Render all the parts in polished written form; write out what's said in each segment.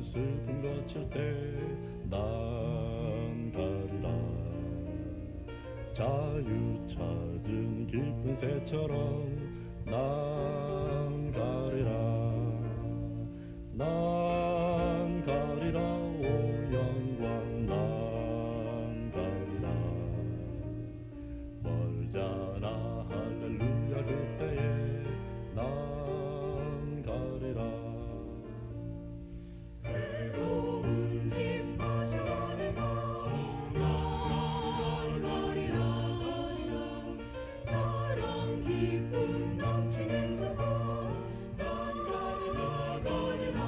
슬픔 거칠 때 난 가리라. 자유 찾은 깊은 새처럼 난 가리라. 난 가리라. 오 영광 난 가리라. 멀잖아 할렐루야 그때에 난 가리라. 외로운 집 마주하는 난 가리라. 사랑 기쁨 넘치는 그곳 난 가리라. 가리라.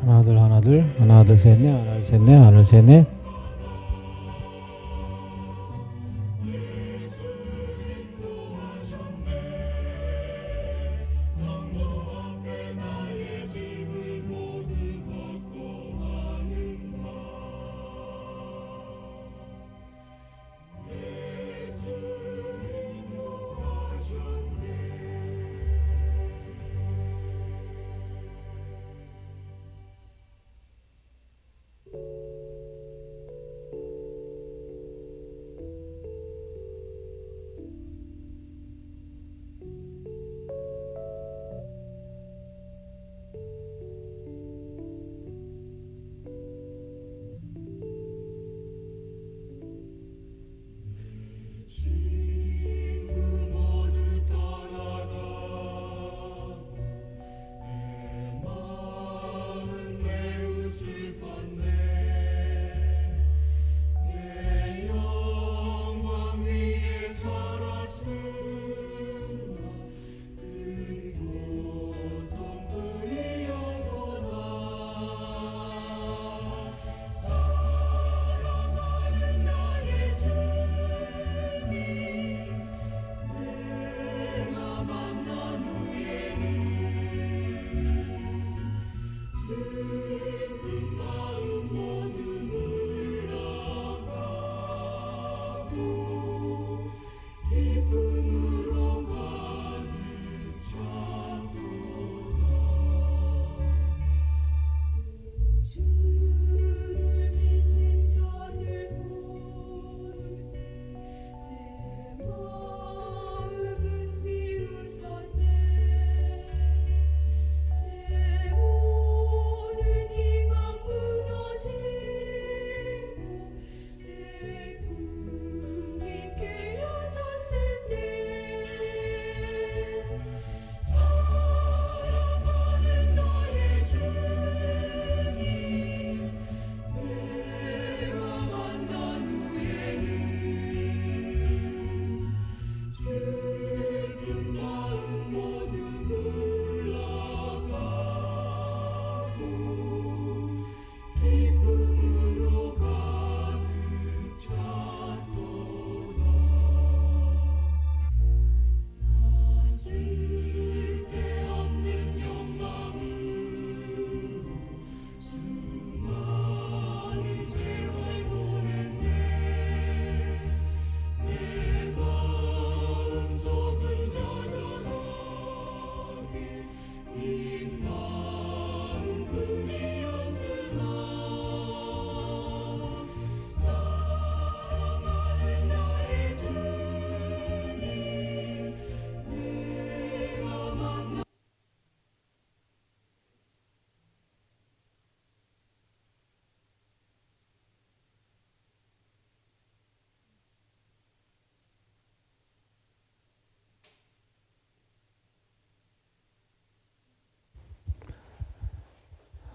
하나 둘 하나 둘 하나 둘 셋 넷 하나 둘 셋 넷 하나 둘 셋 넷.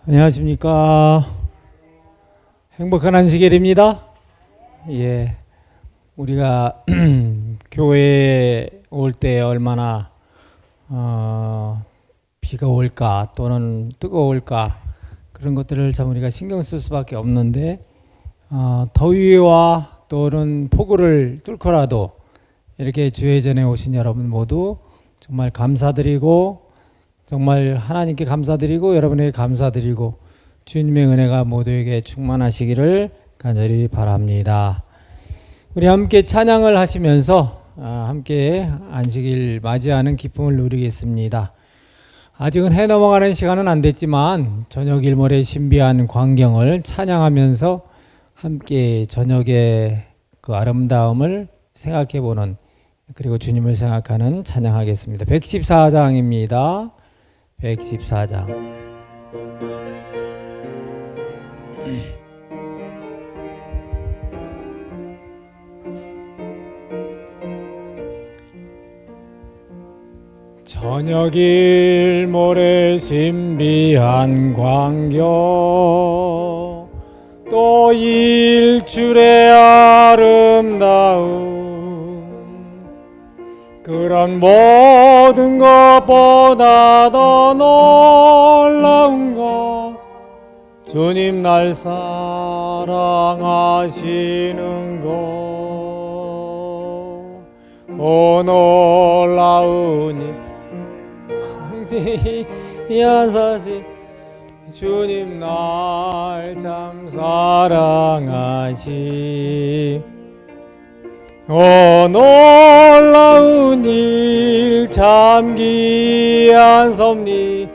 안녕하십니까. 행복한 안식일입니다. 예, 우리가 교회에 올 때 얼마나 비가 올까 또는 뜨거울까 그런 것들을 참 우리가 신경 쓸 수밖에 없는데 더위와 또는 폭우를 뚫고라도 이렇게 주의 전에 오신 여러분 모두 정말 감사드리고 정말 하나님께 감사드리고 여러분에게 감사드리고 주님의 은혜가 모두에게 충만하시기를 간절히 바랍니다. 우리 함께 찬양을 하시면서 함께 안식일 맞이하는 기쁨을 누리겠습니다. 아직은 해 넘어가는 시간은 안 됐지만 저녁 일몰의 신비한 광경을 찬양하면서 함께 저녁의 그 아름다움을 생각해보는 그리고 주님을 생각하는 찬양하겠습니다. 114장입니다. 114장. 저녁일 모래 신비한 광경 또 일출의 아름다움 그런 모든 것보다 더 놀라운 것 주님 날 사랑하시는 것 오 놀라우니 야사시 주님 날 참 사랑하시 오 놀라운 일 참 귀한 섭리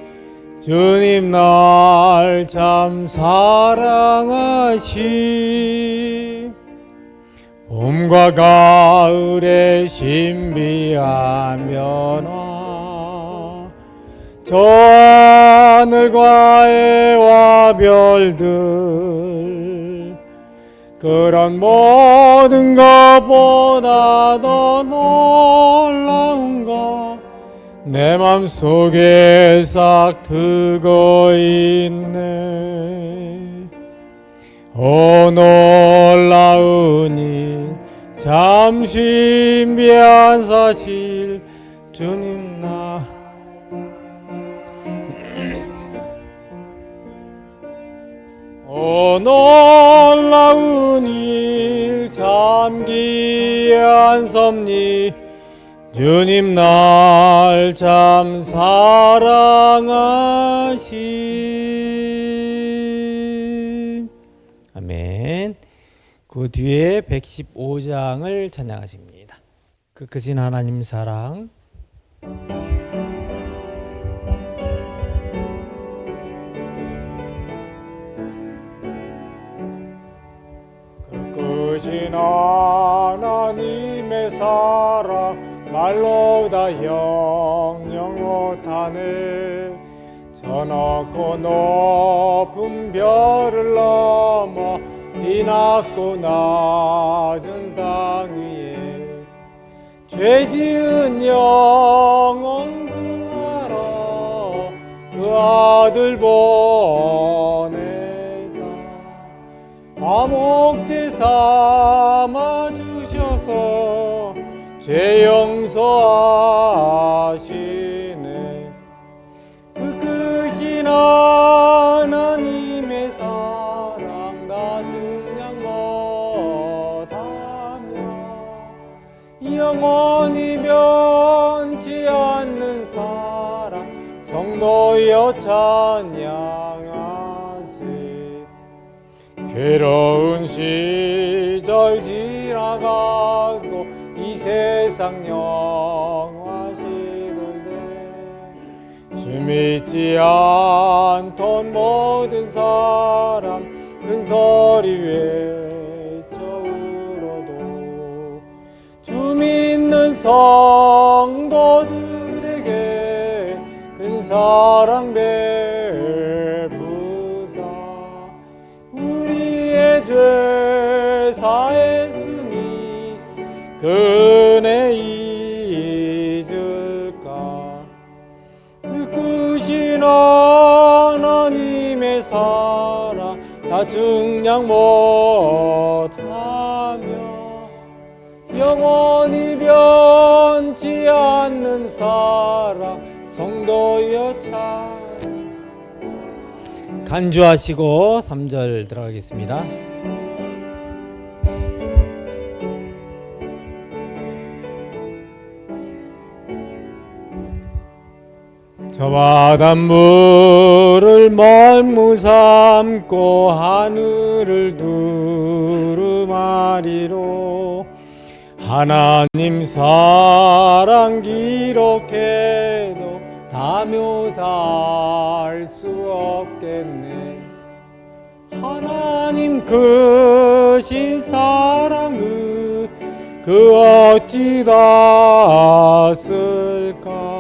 주님 날 참 사랑하시 봄과 가을의 신비한 변화 저 하늘과 해와 별들 그런 모든 것보다 더 놀라운 것 내 맘속에 싹 트고 있네 오 놀라운 일 참 신비한 사실 주님 나 오 놀라운 일 참 귀한 섭리 주님 날 참 사랑하시 아멘. 그 뒤에 115장을 찬양하십니다. 그 크신 하나님 사랑 크신 하나님의 사랑 말로 다 형용 못하네 저 높고 높은 별을 넘어 이 낮고 낮은 땅 위에 죄 지은 영혼 구하러 그 아들 보내사 암흑죄 삼아 주셔서 죄 용서하시네 그 크신 하나님의 사랑 나 증량 못하며 영원히 변치 않는 사랑 성도여 찬양하세 괴로운 시절 지나가고 이 세상 영화시들대 주 믿지 않던 모든 사람 큰 소리 외쳐 울어도 주 믿는 성도들에게 큰 사랑 베푸사 우리의 죄 사했으니 그네 잊을까 그 크신 하나님의 증량 못하며 영원히 변치 않는 사랑 성도여 참. 간주하시고 3절 들어가겠습니다. 저 바닷물을 멀무 삼고 하늘을 두루마리로 하나님 사랑 기록해도 다 묘사할 수 없겠네. 하나님 크신 사랑을 그 어찌 다 쓸까.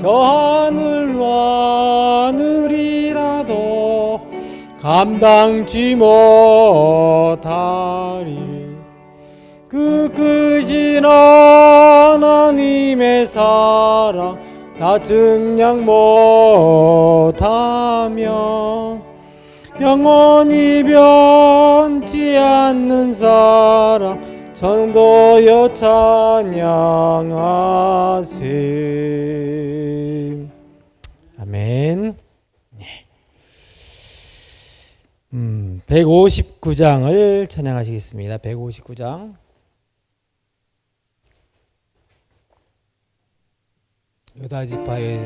저 하늘과 하늘이라도 감당치 못하리. 그 크신 하나님의 사랑 다 증량 못하며 영원히 변치 않는 사랑 전도여 찬양하세. 아멘. 159장을 찬양하시겠습니다. 159장. 유다 지파의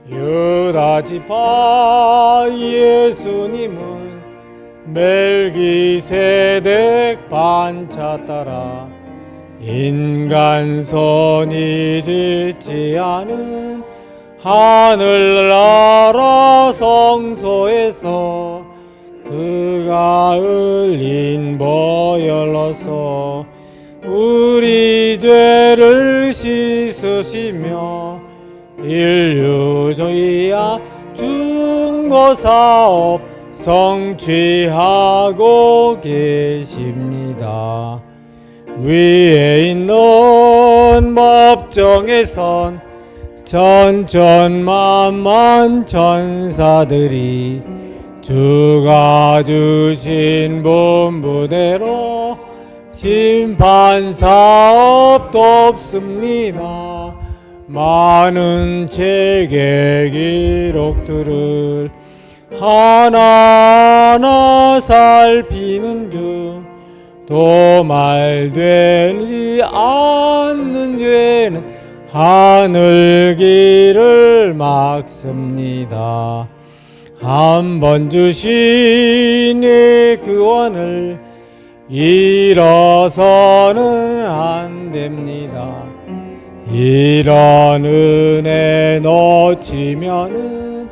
유다 지파 예수님은 멜기세덱 반차 따라 인간선이 짓지 않은 하늘나라 성소에서 그가 흘린 보혈로서 우리 죄를 씻으시며 인류주의와 중보사업 성취하고 계십니다. 위에 있는 법정에선 천천만만 천사들이 주가 주신 본부대로 심판사업 돕습니다. 많은 책의 기록들을 하나하나 살피는 중 도말되지 않는 죄는 하늘 길을 막습니다. 한 번 주신 이 구원을 잃어서는 안 됩니다. 이런 은혜 놓치면은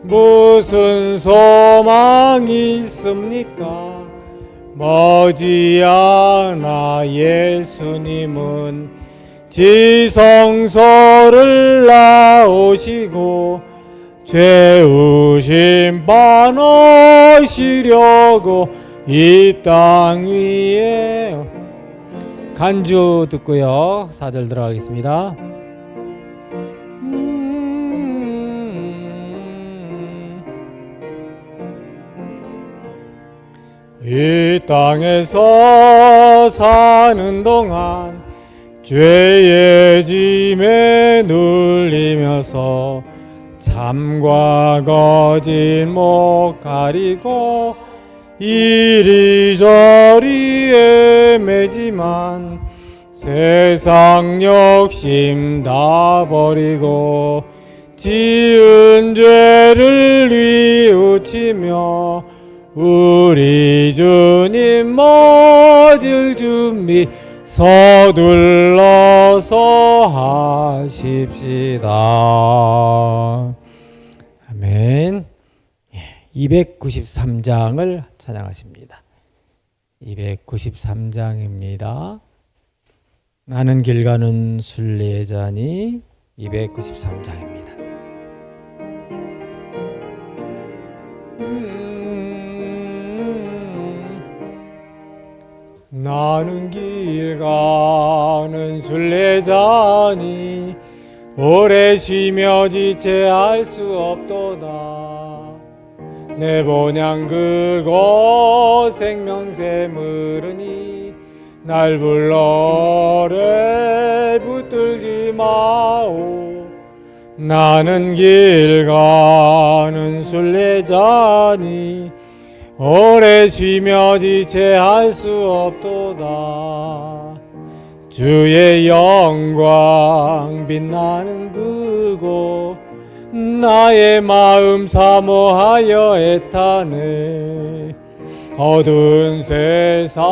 무슨 소망이 있습니까? 머지않아 예수님은 지성소를 나오시고 죄우심 받으시려고 이 땅 위에. 간주 듣고요 4절 들어가겠습니다. 이 땅에서 사는 동안 죄의 짐에 눌리면서 참과 거짓 못 가리고 이리저리 헤매지만 세상 욕심 다 버리고 지은 죄를 뉘우치며 우리 주님 맞을 준비 서둘러서 하십시다. 아멘. 293장을 찬양하십니다. 293장입니다. 나는 길 가는 순례자니 293장입니다. 나는 길 가는 가는 순례자니 오래 쉬며 지체할 수 없도다. 내 본향 그곳 생명새 물으니 날 불러래 붙들지 마오. 나는 길 가는 순례자니 오래 쉬며 지체할 수 없도다. 주의 영광 빛나는 그곳 나의 마음 사모하여 애타네. 어두운 세상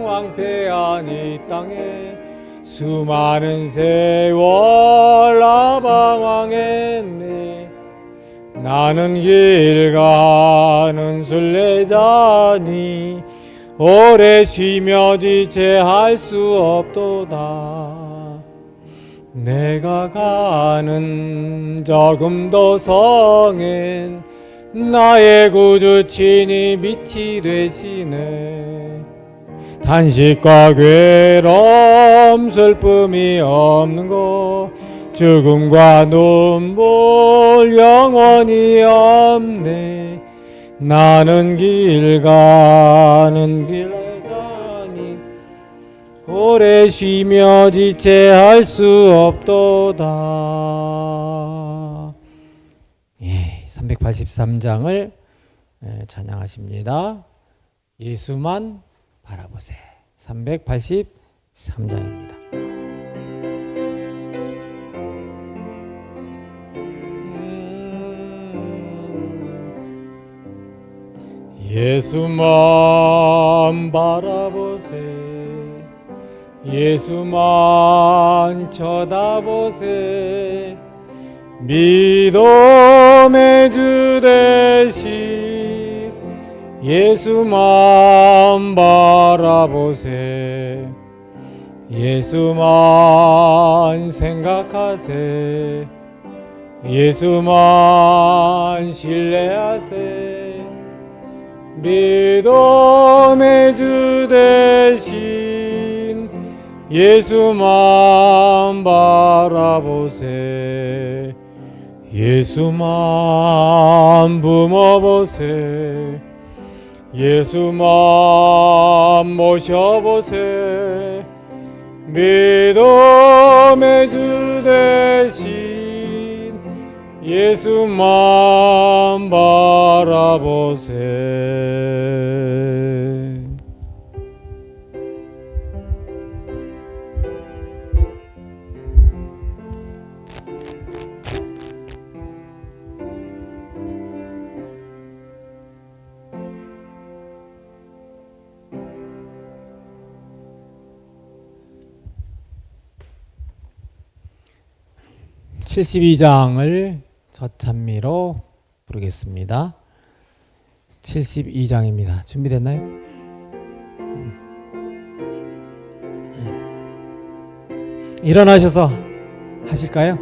황폐한 이 땅에 수많은 세월 나 방황했네. 나는 길 가는 순례자니 오래 쉬며 지체할 수 없도다. 내가 가는 저금도 성엔 나의 구주 친히 빛이 되시네. 탄식과 괴로움 슬픔이 없는 곳 죽음과 눈물 영원히 없네. 나는 길 가는 길자니 오래 쉬며 지체할 수 없도다. 예, 383장을 찬양하십니다. 예수만 바라보세. 383장입니다. 예수만 바라보세. 예수만 쳐다보세. 믿음의 주 되신 예수만 바라보세. 예수만 생각하세. 예수만 신뢰하세. 믿음의 주 되신 예수만 바라보세. 예수만 품어보세. 예수만 모셔보세. 믿음의 주 되신 예수만 바라보세. (72장을) 저찬미로 부르겠습니다. 72장입니다. 준비됐나요? 일어나셔서 하실까요?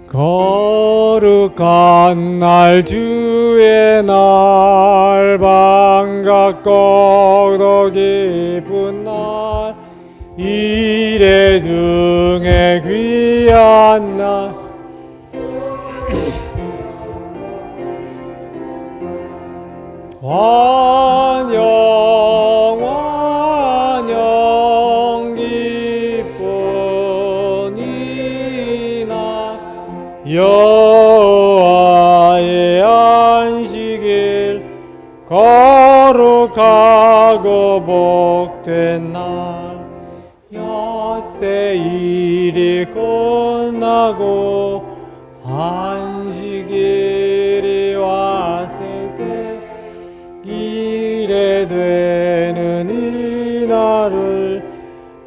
거룩한 날 주의 날 반갑고 더 기쁜 날 이래 중에 귀한 날 환영 환영 기쁜 이날 여호와의 안식일 거룩하고 복된 날 엿새 일이 끝나고 안식일이 왔을 때 이래 되는 이 날을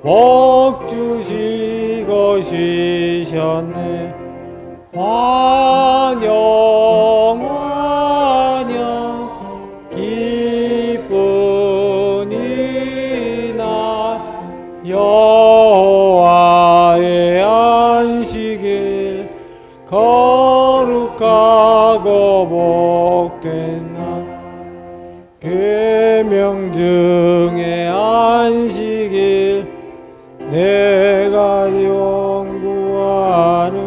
복 주시고 쉬셨네. 환영 환영 기쁜 이날 여호와의 안식일 거룩하고 복된 날 계명 중에 안식일 내가 연구하는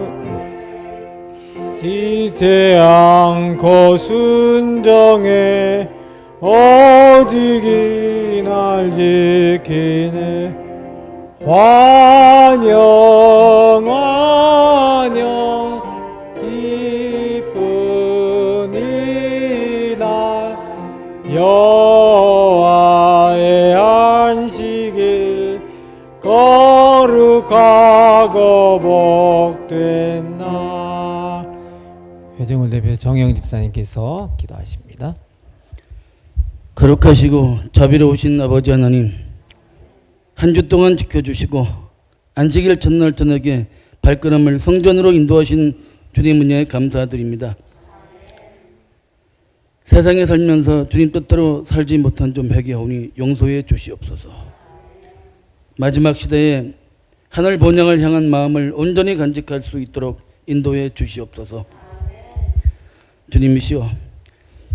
지체 않고 순정해 오직 이 날 지키네. 환영 환영 기쁜 이날 여호와의 안식일 거룩하고 복된 날. 회중을 대표 정영 집사님께서 기도하십니다. 거룩하시고 자비로우신 아버지 하나님, 한 주 동안 지켜주시고 안식일 첫날 저녁에 발걸음을 성전으로 인도하신 주님 은혜에 감사드립니다. 세상에 살면서 주님 뜻대로 살지 못한 점 회개하오니 용서해 주시옵소서. 마지막 시대에 하늘 본향을 향한 마음을 온전히 간직할 수 있도록 인도해 주시옵소서. 주님이시여,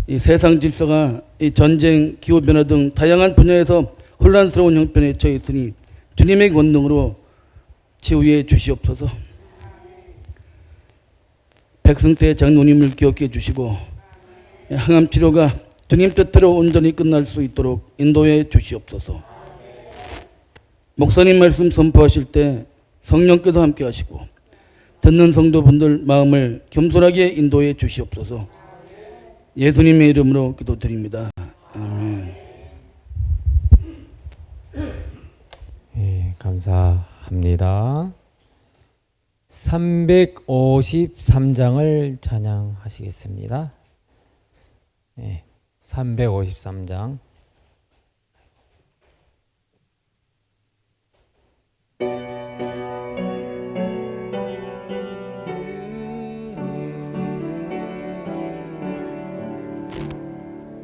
이 세상 질서가 이 전쟁, 기후변화 등 다양한 분야에서 혼란스러운 형편에 처해 있으니 주님의 권능으로 치유해 주시옵소서. 백승태 장로님을 기억해 주시고 항암 치료가 주님 뜻대로 온전히 끝날 수 있도록 인도해 주시옵소서. 목사님 말씀 선포하실 때 성령께서 함께 하시고 듣는 성도분들 마음을 겸손하게 인도해 주시옵소서. 예수님의 이름으로 기도드립니다. 아멘. 예, 감사합니다. 353장을 찬양하시겠습니다. 예, 353장.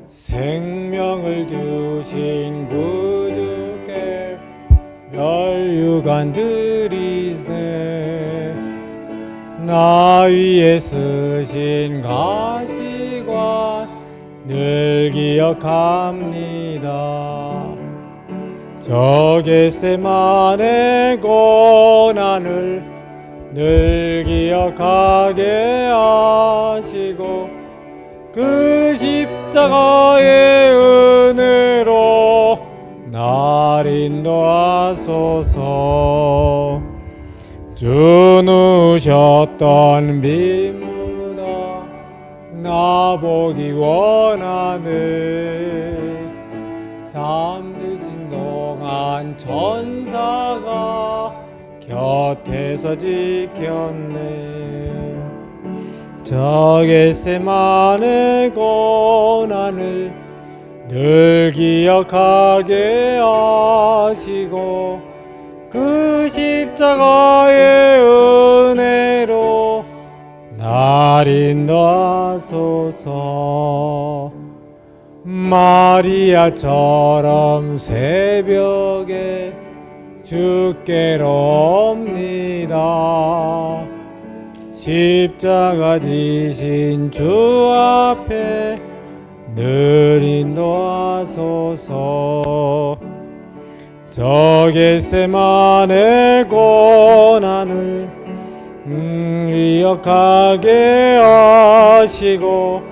생명을 주신 구주께 멸류관 드리세. 나 위에 쓰신 가시관 늘 기억합니다. 저 겟세마네 고난을 늘 기억하게 하시고 그 십자가의 은혜로 날 인도하소서. 주 누셨던 빈무다 나 보기 원하네. 잠드신 동안 천사가 곁에서 지켰네. 저 겟세마네 고난을 늘 기억하게 하시고 그 십자가의 은혜로 날 인도하소서. 마리아처럼 새벽에 주께로 옵니다. 십자가 지신 주 앞에 늘 인도하소서. 저 겟세마네 고난을 기억하게 하시고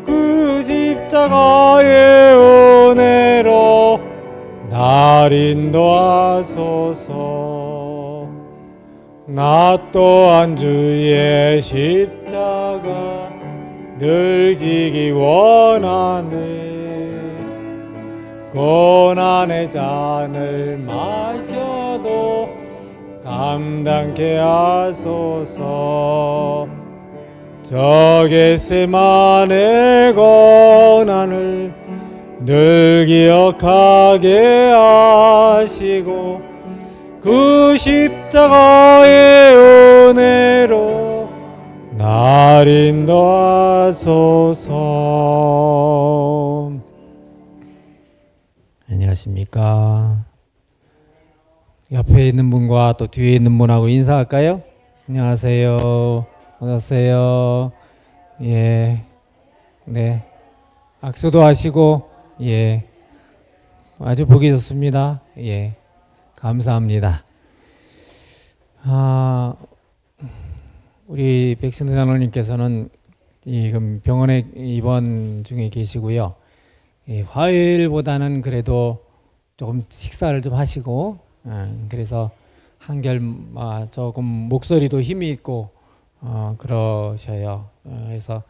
그 십자가의 은혜로 날 인도하소서. 나 또한 주의 십자가 늘 지기 원하네. 고난의 잔을 마셔도 감당케 하소서. 저 겟세마네 고난을 늘 기억하게 하시고 그 십자가의 은혜로 날 인도하소서. 안녕하십니까. 옆에 있는 분과 또 뒤에 있는 분하고 인사할까요? 안녕하세요. 반갑세요. 예, 네, 악수도 하시고, 예, 아주 보기 좋습니다. 예, 감사합니다. 우리 백승 장로님께서는 지금 병원에 입원 중에 계시고요. 화요일보다는 그래도 조금 식사를 좀 하시고, 그래서 한결 조금 목소리도 힘이 있고 그러셔요. 그래서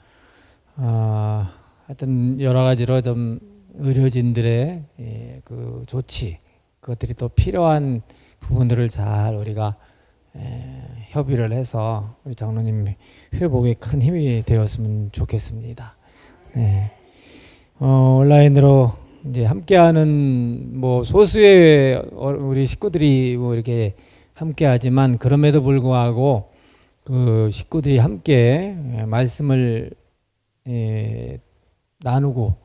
하여튼 여러 가지로 좀 의료진들의 그 조치, 그것들이 또 필요한 부분들을 잘 우리가 협의를 해서 우리 장로님 회복에 큰 힘이 되었으면 좋겠습니다. 네. 온라인으로 이제 함께하는 뭐 소수의 우리 식구들이 뭐 이렇게 함께하지만, 그럼에도 불구하고 그 식구들이 함께 말씀을 나누고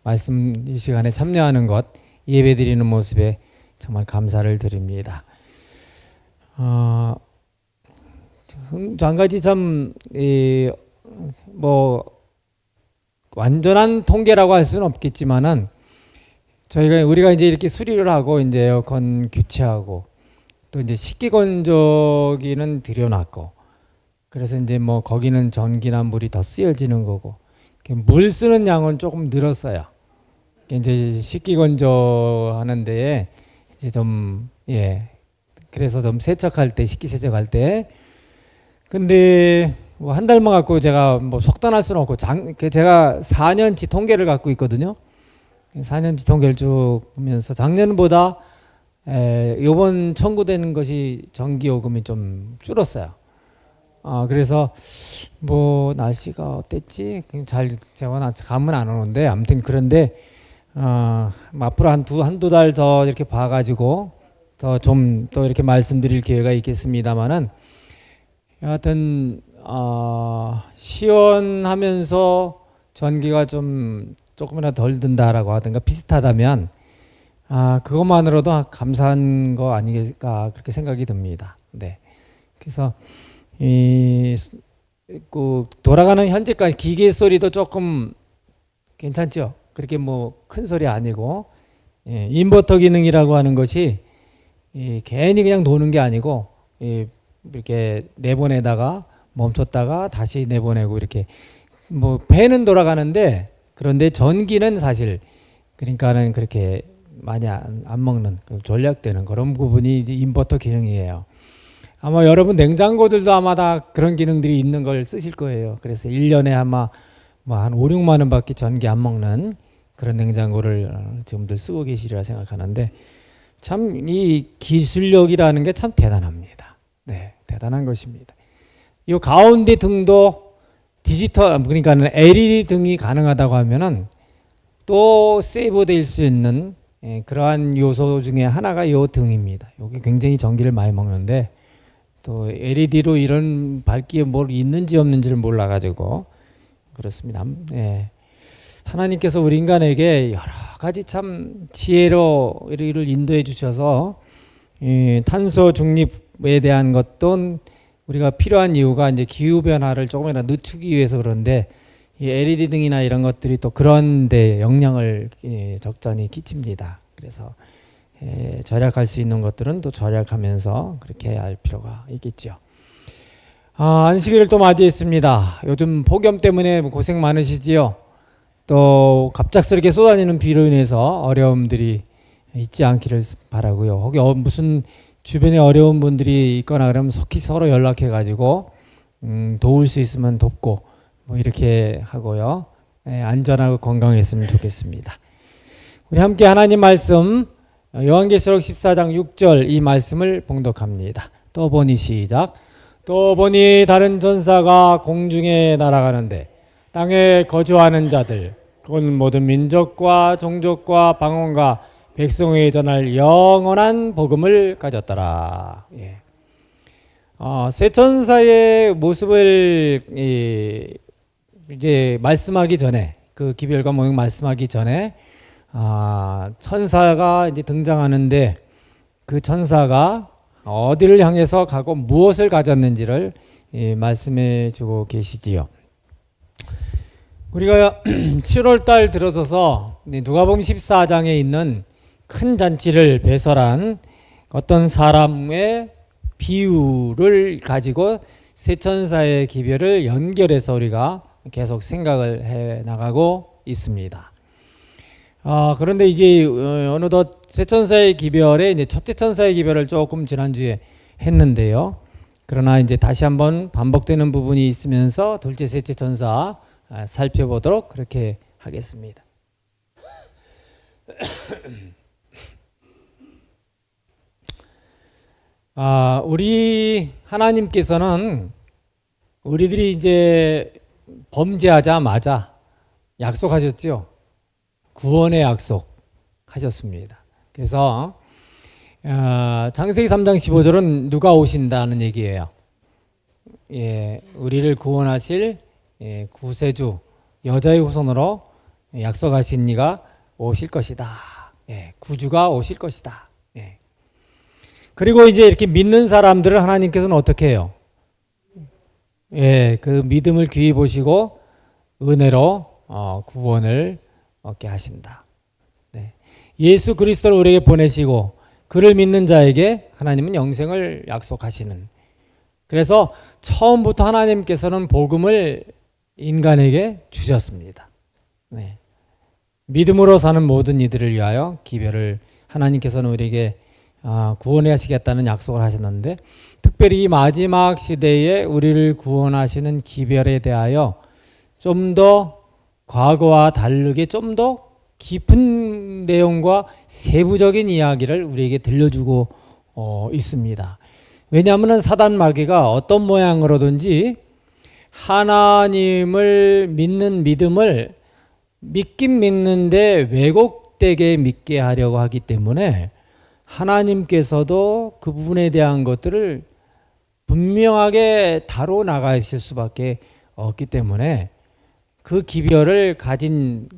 말씀 이 시간에 참여하는 것, 예배드리는 모습에 정말 감사를 드립니다. 한 가지 참 뭐 완전한 통계라고 할 수는 없겠지만은, 우리가 이제 이렇게 수리를 하고 이제 에어컨 교체하고 또 이제 식기건조기는 들여놨고, 그래서 이제 뭐 거기는 전기나 물이 더 쓰여지는 거고, 물 쓰는 양은 조금 늘었어요. 이제 식기건조 하는 데에 이제 좀 그래서 좀 세척할 때, 식기 세척할 때. 근데 뭐 한 달만 갖고 제가 뭐 속단할 수는 없고, 제가 4년치 통계를 갖고 있거든요. 4년치 통계를 쭉 보면서 작년보다 이번 청구되는 것이 전기요금이 좀 줄었어요. 그래서 뭐 날씨가 어땠지? 제가 감은 안 오는데, 아무튼 그런데 앞으로 한두 달 더 이렇게 봐가지고 더 좀 또 이렇게 말씀드릴 기회가 있겠습니다만은, 여하튼 시원하면서 전기가 좀 조금이라도 덜 든다라고 하든가 비슷하다면 그것만으로도 감사한 거 아니겠까, 그렇게 생각이 듭니다. 네. 그래서 그 돌아가는 현재까지 기계 소리도 조금 괜찮죠. 그렇게 뭐 큰 소리 아니고, 인버터 기능이라고 하는 것이 괜히 그냥 도는 게 아니고 이렇게 내보내다가 멈췄다가 다시 내보내고, 이렇게 뭐 배는 돌아가는데, 그런데 전기는 사실 그러니까는 그렇게 많이 안 먹는, 전략되는 그런 부분이 이제 인버터 기능이에요. 아마 여러분 냉장고들도 아마 다 그런 기능들이 있는 걸 쓰실 거예요. 그래서 1년에 아마 뭐 한 5, 6만 원밖에 전기 안 먹는 그런 냉장고를 지금들 쓰고 계시리라 생각하는데, 참 이 기술력이라는 게 참 대단합니다. 네, 대단한 것입니다. 이 가운데 등도 디지털, 그러니까는 LED 등이 가능하다고 하면은 또 세이브될 수 있는 그러한 요소 중에 하나가 이 등입니다. 여기 굉장히 전기를 많이 먹는데, 또 LED로 이런 밝기에 뭘 있는지 없는지를 몰라가지고 그렇습니다. 하나님께서 우리 인간에게 여러 가지 참 지혜로 이를 인도해 주셔서 탄소 중립에 대한 것도 우리가 필요한 이유가 이제 기후 변화를 조금이라도 늦추기 위해서 그런데, 이 LED 등이나 이런 것들이 또 그런 데 영향을 적잖이 끼칩니다. 그래서 절약할 수 있는 것들은 또 절약하면서 그렇게 할 필요가 있겠죠. 안식일을 또 맞이했습니다. 요즘 폭염 때문에 고생 많으시지요. 또 갑작스럽게 쏟아지는 비로 인해서 어려움들이 있지 않기를 바라고요. 혹시 무슨 주변에 어려운 분들이 있거나 그러면 속히 서로 연락해 가지고 도울 수 있으면 돕고 뭐 이렇게 하고요. 안전하고 건강했으면 좋겠습니다. 우리 함께 하나님 말씀 요한계시록 14장 6절 이 말씀을 봉독합니다. 또 보니 시작. 또 보니 다른 전사가 공중에 날아가는데 땅에 거주하는 자들 곧 모든 민족과 종족과 방언과 백성에 전할 영원한 복음을 가졌더라. 세 천사의 모습을 이제 말씀하기 전에, 그 기별과 모형 말씀하기 전에 천사가 이제 등장하는데, 그 천사가 어디를 향해서 가고 무엇을 가졌는지를 말씀해 주고 계시지요. 우리가 7월 달 들어서서 누가복음 14장에 있는 큰 잔치를 배설한 어떤 사람의 비유를 가지고 세 천사의 기별을 연결해서 우리가 계속 생각을 해 나가고 있습니다. 그런데 이제 어느덧 세 천사의 기별에 이제 첫째 천사의 기별을 조금 지난주에 했는데요. 그러나 이제 다시 한번 반복되는 부분이 있으면서 둘째, 셋째 천사 살펴보도록 그렇게 하겠습니다. 우리 하나님께서는 우리들이 이제 범죄하자마자 약속하셨죠. 구원의 약속 하셨습니다. 그래서 창세기 3장 15절은 누가 오신다는 얘기예요. 우리를 구원하실 구세주 여자의 후손으로 약속하신 이가 오실 것이다. 구주가 오실 것이다. 그리고 이제 이렇게 믿는 사람들을 하나님께서는 어떻게 해요? 그 믿음을 귀히 보시고 은혜로 구원을 얻게 하신다. 예수 그리스도를 우리에게 보내시고 그를 믿는 자에게 하나님은 영생을 약속하시는. 그래서 처음부터 하나님께서는 복음을 인간에게 주셨습니다. 믿음으로 사는 모든 이들을 위하여 기별을 하나님께서는 우리에게 구원해 하시겠다는 약속을 하셨는데, 특별히 이 마지막 시대에 우리를 구원하시는 기별에 대하여 좀 더 과거와 다르게 좀 더 깊은 내용과 세부적인 이야기를 우리에게 들려주고 있습니다. 왜냐하면 사단 마귀가 어떤 모양으로든지 하나님을 믿는 믿음을 믿긴 믿는데 왜곡되게 믿게 하려고 하기 때문에 하나님께서도 그 부분에 대한 것들을 분명하게 다뤄 나가실 수밖에 없기 때문에 그 기별을 가진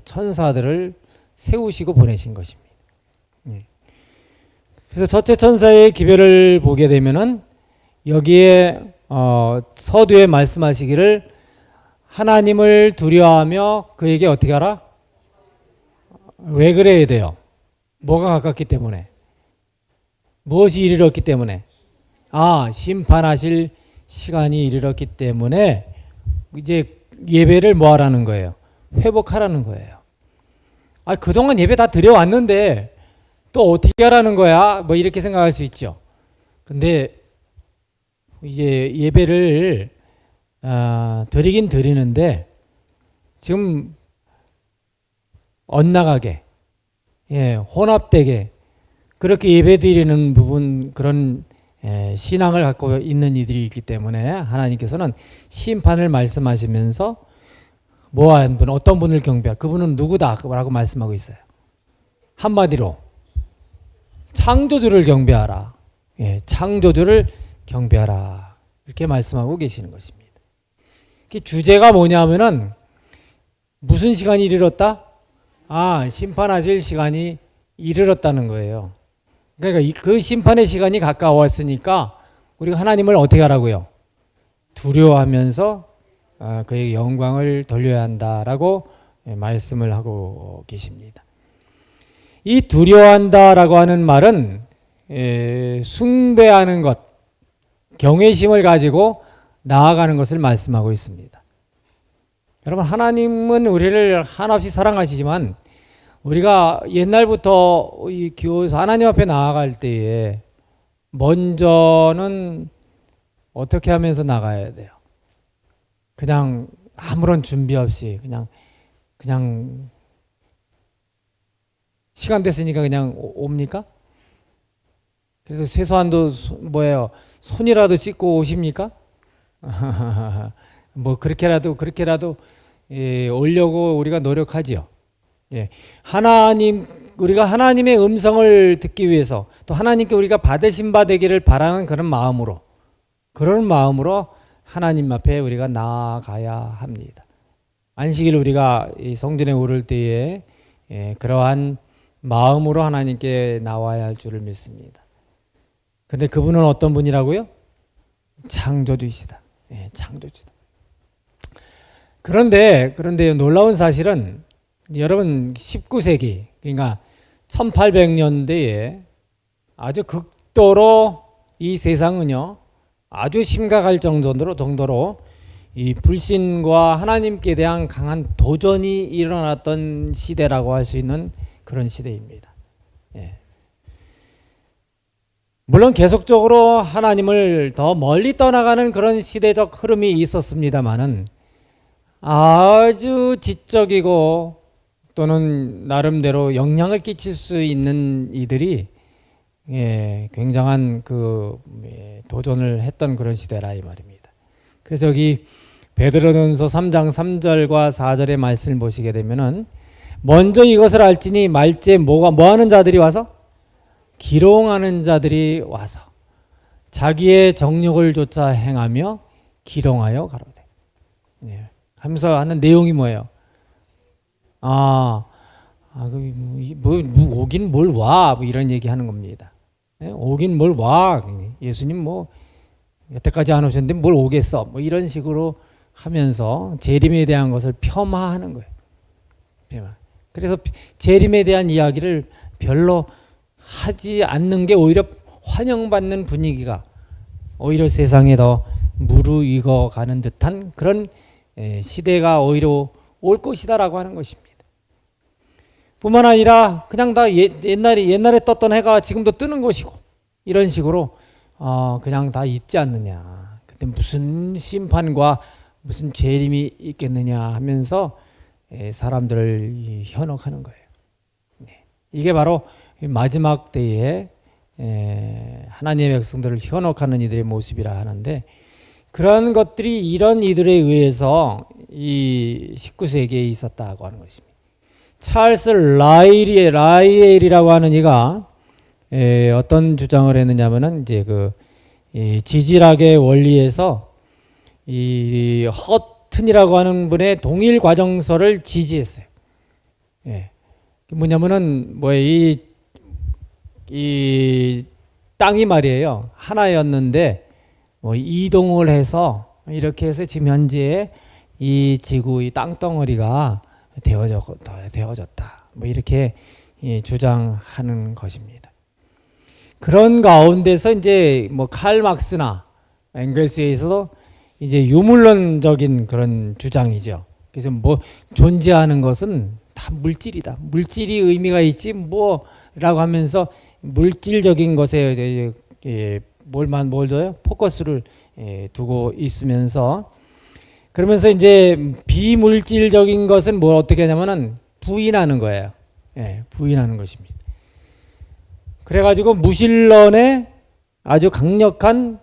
천사들을 세우시고 보내신 것입니다. 그래서 첫째 천사의 기별을 보게 되면은 여기에 서두에 말씀하시기를 하나님을 두려워하며 그에게 어떻게 하라? 왜 그래야 돼요? 뭐가 가깝기 때문에? 무엇이 이르렀기 때문에? 심판하실 시간이 이르렀기 때문에 이제 예배를 뭐 하라는 거예요? 회복하라는 거예요. 그동안 예배 다 드려왔는데 또 어떻게 하라는 거야? 뭐 이렇게 생각할 수 있죠. 근데 이제 예배를 드리긴 드리는데 지금 엇나가게, 혼합되게 그렇게 예배 드리는 부분, 그런 신앙을 갖고 있는 이들이 있기 때문에 하나님께서는 심판을 말씀하시면서 뭐한 분, 어떤 분을 경배할, 그분은 누구다라고 말씀하고 있어요. 한마디로 창조주를 경배하라. 창조주를 경배하라. 이렇게 말씀하고 계시는 것입니다. 주제가 뭐냐면은 무슨 시간이 이르렀다? 심판하실 시간이 이르렀다는 거예요. 그러니까 그 심판의 시간이 가까웠으니까 우리가 하나님을 어떻게 하라고요? 두려워하면서 그의 영광을 돌려야 한다라고 말씀을 하고 계십니다. 이 두려워한다라고 하는 말은 숭배하는 것, 경외심을 가지고 나아가는 것을 말씀하고 있습니다. 여러분, 하나님은 우리를 한없이 사랑하시지만 우리가 옛날부터 이 교회에서 하나님 앞에 나아갈 때에 먼저는 어떻게 하면서 나가야 돼요? 그냥 아무런 준비 없이 그냥 시간 됐으니까 그냥 옵니까? 그래서 최소한도 뭐예요? 손이라도 씻고 오십니까? 뭐 그렇게라도 오려고 우리가 노력하지요. 우리가 하나님의 음성을 듣기 위해서 또 하나님께 우리가 받으신 바 되기를 바라는 그런 마음으로 하나님 앞에 우리가 나아가야 합니다. 안식일 우리가 이 성전에 오를 때에 그러한 마음으로 하나님께 나와야 할 줄을 믿습니다. 근데 그분은 어떤 분이라고요? 창조주이시다. 창조주다. 그런데 놀라운 사실은 여러분 19세기 그러니까 1800년대에 아주 극도로 이 세상은요 아주 심각할 정도로 이 불신과 하나님께 대한 강한 도전이 일어났던 시대라고 할 수 있는 그런 시대입니다. 예. 물론 계속적으로 하나님을 더 멀리 떠나가는 그런 시대적 흐름이 있었습니다만은 아주 지적이고 또는 나름대로 영향을 끼칠 수 있는 이들이 굉장한 그 도전을 했던 그런 시대라 이 말입니다. 그래서 여기 베드로전서 3장 3절과 4절의 말씀을 보시게 되면은 먼저 이것을 알지니 말째 뭐 하는 자들이 와서 기롱하는 자들이 와서 자기의 정욕을 쫓아 행하며 기롱하여 가로되. 하면서 하는 내용이 뭐예요? 오긴 뭘 와? 뭐 이런 얘기 하는 겁니다. 오긴 뭘 와? 예수님 뭐 여태까지 안 오셨는데 뭘 오겠어? 뭐 이런 식으로 하면서 재림에 대한 것을 폄하하는 거예요. 그래서 재림에 대한 이야기를 별로 하지 않는 게 오히려 환영받는 분위기가 오히려 세상에 더 무르익어 가는 듯한 그런 시대가 오히려 올 것이다라고 하는 것입니다. 뿐만 아니라 그냥 다 옛날에 떴던 해가 지금도 뜨는 것이고 이런 식으로 그냥 다 있지 않느냐. 근데 무슨 심판과 무슨 재림이 있겠느냐 하면서 사람들을 현혹하는 거예요. 이게 바로 마지막 때에 하나님의 백성들을 현혹하는 이들의 모습이라 하는데 그런 것들이 이런 이들에 의해서 이 19세기에 있었다고 하는 것입니다. 찰스 라이엘이라고 하는 이가 어떤 주장을 했느냐면은 이제 그 지질학의 원리에서 이 허튼이라고 하는 분의 동일 과정서를 지지했어요. 뭐냐면은 이 땅이 말이에요. 하나였는데 이동을 해서 이렇게 해서 지금 현재 이 지구 이 땅덩어리가 되어졌다. 뭐 이렇게 주장하는 것입니다. 그런 가운데서 이제 뭐 칼 막스나 앵글스에서도 이제 유물론적인 그런 주장이죠. 그래서 뭐 존재하는 것은 다 물질이다. 물질이 의미가 있지 뭐라고 하면서 물질적인 것에 뭘 줘요? 포커스를 두고 있으면서 그러면서 이제 비물질적인 것은 뭘 어떻게 하냐면은 부인하는 거예요. 부인하는 것입니다. 그래가지고 무신론의 아주 강력한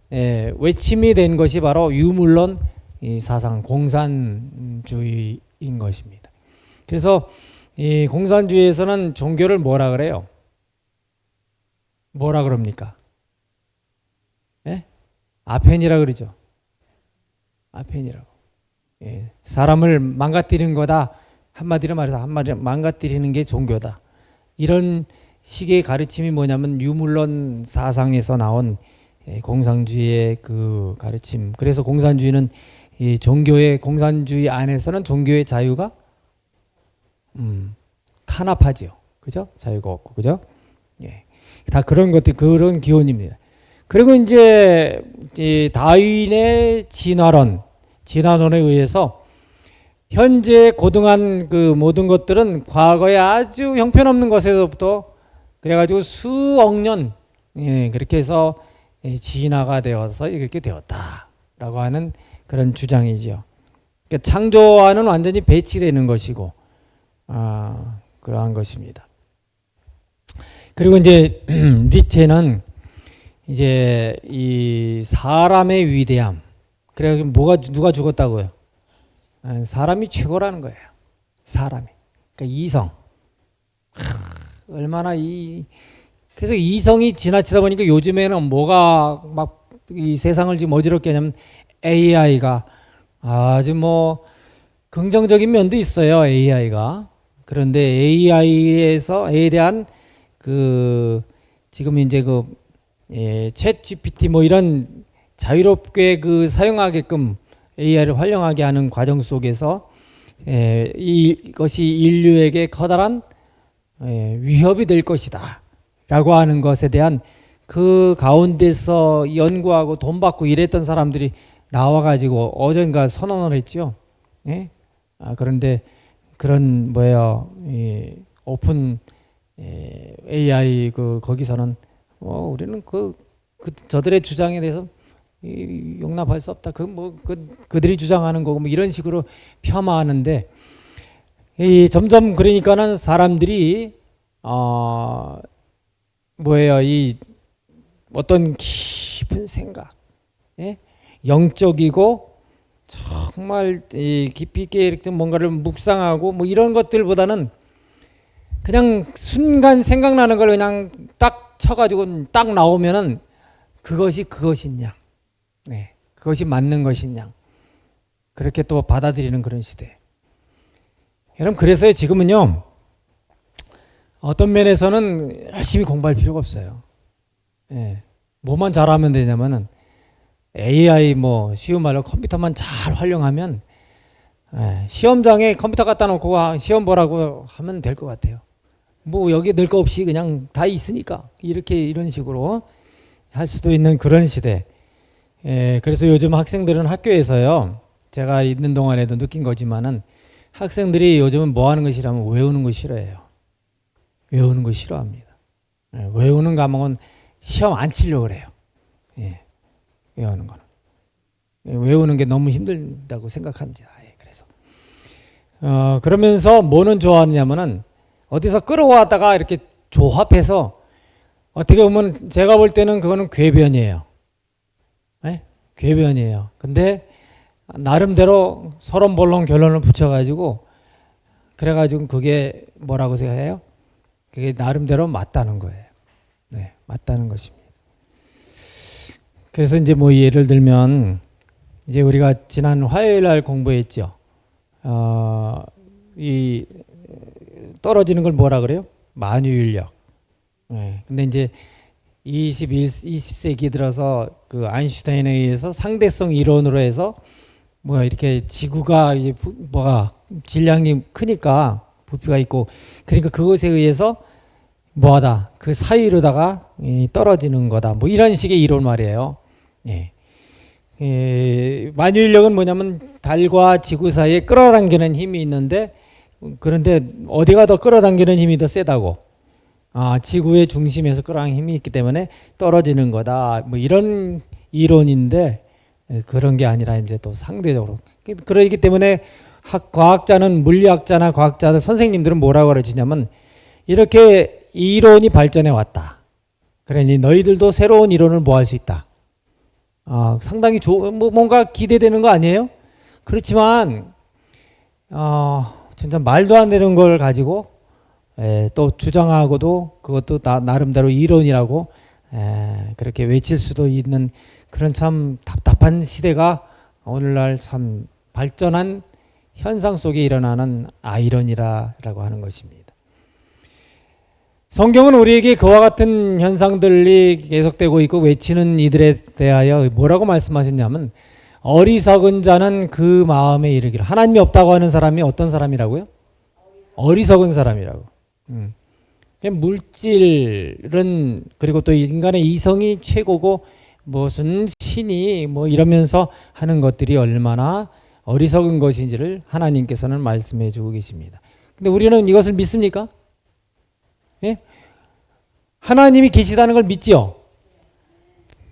외침이 된 것이 바로 유물론 사상 공산주의인 것입니다. 그래서 이 공산주의에서는 종교를 뭐라 그래요? 뭐라 그럽니까? 아펜이라 그러죠. 아펜이라고. 사람을 망가뜨리는 거다. 한마디로 말해서 망가뜨리는 게 종교다. 이런 식의 가르침이 뭐냐면 유물론 사상에서 나온 공산주의의 그 가르침. 그래서 공산주의는 이 공산주의 안에서는 종교의 자유가 탄압하지요. 그죠? 자유가 없고, 그죠? 다 그런 것들, 그런 기원입니다. 그리고 이제 다윈의 진화론에 의해서 현재 고등한 그 모든 것들은 과거에 아주 형편없는 것에서부터 그래가지고 수억 년 그렇게 해서 진화가 되어서 이렇게 되었다라고 하는 그런 주장이죠. 그러니까 창조와는 완전히 배치되는 것이고 그러한 것입니다. 그리고 이제 니체는 이제 이 사람의 위대함. 그래 누가 죽었다고요? 사람이 최고라는 거예요. 사람이. 그러니까 이성. 얼마나 그래서 이성이 지나치다 보니까 요즘에는 뭐가 막 이 세상을 지금 어지럽게 하냐면 AI가 아주 뭐 긍정적인 면도 있어요. AI가. 그런데 AI에 대한 그 지금 이제 챗 GPT 뭐 이런 자유롭게 그 사용하게끔 AI를 활용하게 하는 과정 속에서 이것이 인류에게 커다란 위협이 될 것이다 라고 하는 것에 대한 그 가운데서 연구하고 돈 받고 일했던 사람들이 나와가지고 어젠가 선언을 했죠. 예? 그런데 그런 이 오픈 AI 거기서는 우리는 저들의 주장에 대해서 용납할 수 없다. 그들이 주장하는 거고 뭐 이런 식으로 폄하하는데 점점 그러니까는 사람들이 이 어떤 깊은 생각, 예? 영적이고 정말 깊이 있게 이렇게 뭔가를 묵상하고 뭐 이런 것들보다는 그냥 순간 생각나는 걸 그냥 딱 쳐가지고 딱 나오면은 그것이냐, 네, 그것이 맞는 것이냐, 그렇게 또 받아들이는 그런 시대. 여러분 그래서 지금은요 어떤 면에서는 열심히 공부할 필요가 없어요. 예, 뭐만 잘하면 되냐면은 AI 쉬운 말로 컴퓨터만 잘 활용하면 시험장에 컴퓨터 갖다 놓고 시험 보라고 하면 될 것 같아요. 여기 넣을 거 없이 그냥 다 있으니까 이런 식으로 할 수도 있는 그런 시대. 그래서 요즘 학생들은 학교에서요, 제가 있는 동안에도 느낀 거지만은 학생들이 요즘은 뭐 하는 거 싫어하면 외우는 거 싫어해요. 외우는 거 싫어합니다. 외우는 과목은 시험 안 치려고 그래요. 외우는 거는. 외우는 게 너무 힘들다고 생각합니다. 그래서. 그러면서 뭐는 좋아하느냐면은 어디서 끌어왔다가 이렇게 조합해서 어떻게 보면 제가 볼 때는 그거는 궤변이에요. 궤변이에요. 근데 나름대로 서론본론 결론을 붙여가지고 그래가지고 그게 뭐라고 생각해요? 그게 나름대로 맞다는 거예요. 네, 맞다는 것입니다. 그래서 이제 예를 들면 이제 우리가 지난 화요일 날 공부했죠. 이 떨어지는 걸 뭐라 그래요? 만유인력. 근데 이제 20세기 들어서 그 아인슈타인에 의해서 상대성 이론으로 해서 이렇게 지구가 이제 질량이 크니까 부피가 있고 그러니까 그것에 의해서 그 사이로다가 떨어지는 거다. 이런 식의 이론 말이에요. 만유인력은 뭐냐면 달과 지구 사이에 끌어당기는 힘이 있는데 그런데 어디가 더 끌어당기는 힘이 더 세다고? 지구의 중심에서 끌어당기는 힘이 있기 때문에 떨어지는 거다. 이런 이론인데 그런 게 아니라 이제 또 상대적으로 그러기 때문에 과학자는 물리학자나 과학자들 선생님들은 뭐라고 가르치냐면 이렇게 이론이 발전해 왔다. 그러니 너희들도 새로운 이론을 할 수 있다. 상당히 뭔가 기대되는 거 아니에요? 그렇지만 진짜 말도 안 되는 걸 가지고 또 주장하고도 그것도 나름대로 이론이라고 그렇게 외칠 수도 있는 그런 참 답답한 시대가 오늘날 참 발전한 현상 속에 일어나는 아이러니라고 하는 것입니다. 성경은 우리에게 그와 같은 현상들이 계속되고 있고 외치는 이들에 대하여 뭐라고 말씀하셨냐면 어리석은 자는 그 마음에 이르기를. 하나님이 없다고 하는 사람이 어떤 사람이라고요? 어리석은 사람이라고. 물질은 그리고 또 인간의 이성이 최고고 무슨 신이 이러면서 하는 것들이 얼마나 어리석은 것인지를 하나님께서는 말씀해 주고 계십니다. 근데 우리는 이것을 믿습니까? 예? 하나님이 계시다는 걸 믿지요.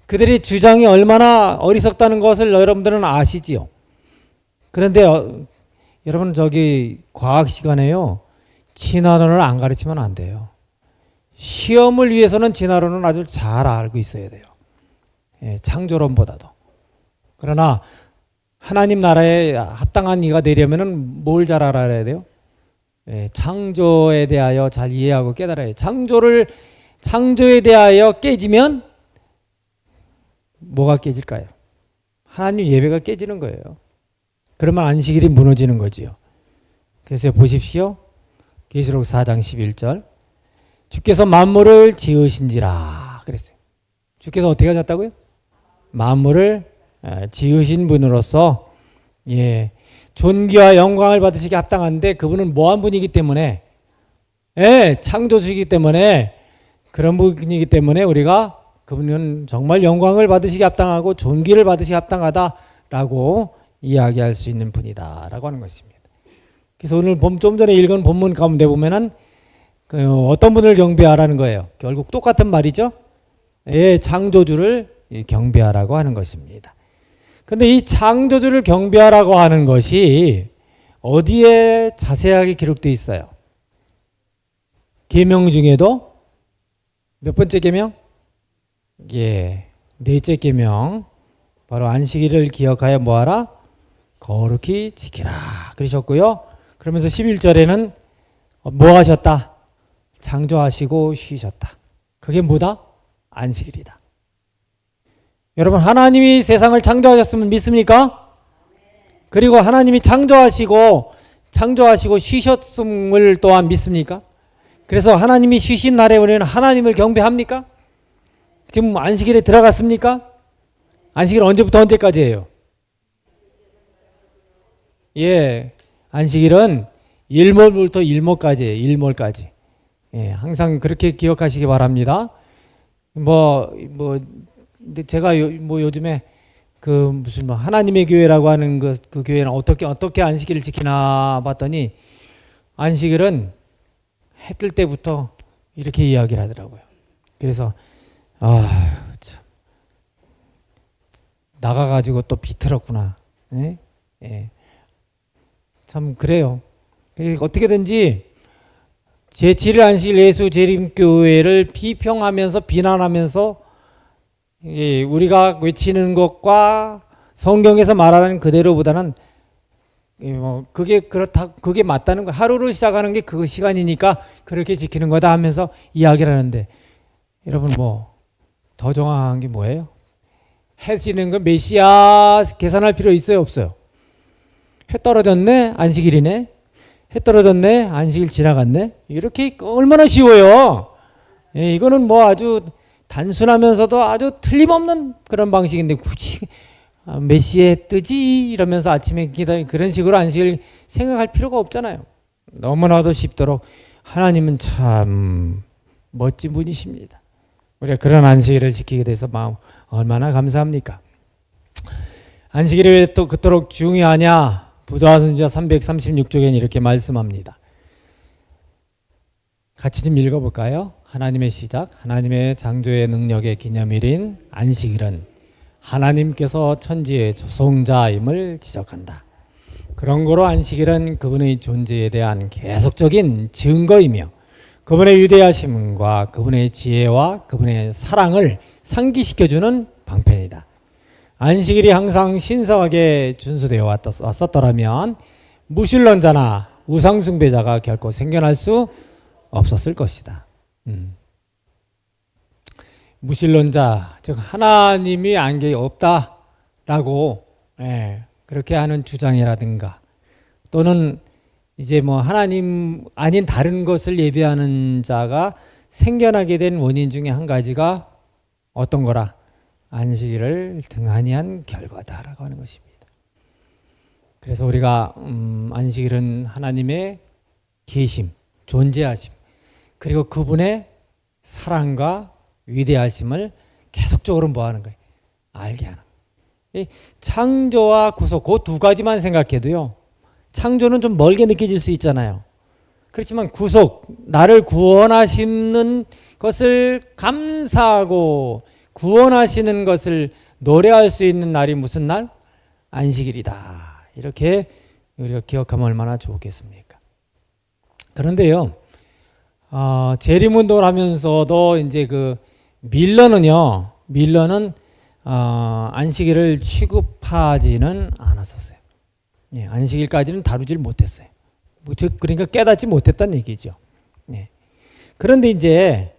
그들의 주장이 얼마나 어리석다는 것을 여러분들은 아시지요. 그런데 여러분 과학 시간에요 진화론을 안 가르치면 안 돼요. 시험을 위해서는 진화론은 아주 잘 알고 있어야 돼요. 창조론보다도. 그러나 하나님 나라에 합당한 이가 되려면 뭘 잘 알아야 돼요? 창조에 대하여 잘 이해하고 깨달아야 해요. 창조에 대하여 깨지면 뭐가 깨질까요? 하나님 예배가 깨지는 거예요. 그러면 안식일이 무너지는 거지요. 그래서 보십시오. 계시록 4장 11절 주께서 만물을 지으신지라 그랬어요. 주께서 어떻게 하셨다고요? 만물을 지으신 분으로서 존귀와 영광을 받으시기 합당한데 그분은 뭐한 분이기 때문에 창조주이기 때문에 그런 분이기 때문에 우리가 그분은 정말 영광을 받으시기 합당하고 존귀를 받으시기 합당하다라고 이야기할 수 있는 분이다라고 하는 것입니다. 그래서 오늘 좀 전에 읽은 본문 가운데 보면은 어떤 분을 경배하라는 거예요. 결국 똑같은 말이죠. 예, 창조주를 경배하라고 하는 것입니다. 근데 이 창조주를 경배하라고 하는 것이 어디에 자세하게 기록되어 있어요? 계명 중에도 몇 번째 계명? 예, 넷째 계명. 바로 안식일을 기억하여 뭐하라? 거룩히 지키라 그러셨고요. 그러면서 11절에는 뭐 하셨다? 창조하시고 쉬셨다. 그게 뭐다? 안식일이다. 여러분, 하나님이 세상을 창조하셨으면 믿습니까? 그리고 하나님이 창조하시고 쉬셨음을 또한 믿습니까? 그래서 하나님이 쉬신 날에 우리는 하나님을 경배합니까? 지금 안식일에 들어갔습니까? 안식일 언제부터 언제까지예요? 예, 안식일은 일몰부터 일몰까지예요. 일몰까지. 예, 항상 그렇게 기억하시기 바랍니다. 근데 제가 요즘에 무슨 하나님의 교회라고 하는 그 교회는 어떻게 안식일을 지키나 봤더니 안식일은 해 뜰 때부터 이렇게 이야기를 하더라고요. 그래서 참 나가가지고 또 비틀었구나. 예? 예. 참 그래요. 어떻게든지 제7일 안식일 예수 재림교회를 비평하면서 비난하면서 우리가 외치는 것과 성경에서 말하는 그대로보다는 그게 맞다는 거. 하루를 시작하는 게 그 시간이니까 그렇게 지키는 거다 하면서 이야기를 하는데, 여러분 더 정확한 게 뭐예요? 해 지는 거 몇 시야 계산할 필요 있어요, 없어요? 해 떨어졌네, 안식일이네. 해 떨어졌네, 안식일 지나갔네. 이렇게 얼마나 쉬워요. 예, 이거는 아주 단순하면서도 아주 틀림없는 그런 방식인데 굳이 몇 시에 뜨지 이러면서 아침에 그런 식으로 안식일 생각할 필요가 없잖아요. 너무나도 쉽도록 하나님은 참 멋진 분이십니다. 우리가 그런 안식일을 지키게 돼서 마음 얼마나 감사합니까? 안식일이 왜 또 그토록 중요하냐? 부도하선지자 336쪽에는 이렇게 말씀합니다. 같이 좀 읽어볼까요? 하나님의 시작. 하나님의 창조의 능력의 기념일인 안식일은 하나님께서 천지의 조성자임을 지적한다. 그런 거로 안식일은 그분의 존재에 대한 계속적인 증거이며 그분의 위대하심과 그분의 지혜와 그분의 사랑을 상기시켜주는 방편이다. 안식일이 항상 신성하게 준수되어 왔었더라면 무신론자나 우상숭배자가 결코 생겨날 수 없었을 것이다. 무신론자, 즉 하나님이 안개에 없다라고 그렇게 하는 주장이라든가, 또는 이제 하나님 아닌 다른 것을 예배하는 자가 생겨나게 된 원인 중에 한 가지가 어떤 거라? 안식일을 등한히 한 결과다라고 하는 것입니다. 그래서 우리가 안식일은 하나님의 계심, 존재하심, 그리고 그분의 사랑과 위대하심을 계속적으로 뭐하는 거예요? 알게 하는 거예요. 창조와 구속, 그 두 가지만 생각해도요, 창조는 좀 멀게 느껴질 수 있잖아요. 그렇지만 구속, 나를 구원하시는 것을 감사하고 구원하시는 것을 노래할 수 있는 날이 무슨 날? 안식일이다. 이렇게 우리가 기억하면 얼마나 좋겠습니까? 그런데요, 재림운동을 하면서도 이제 밀러는 안식일을 취급하지는 않았었어요. 예, 안식일까지는 다루질 못했어요. 즉 그러니까 깨닫지 못했다는 얘기죠. 예. 그런데 이제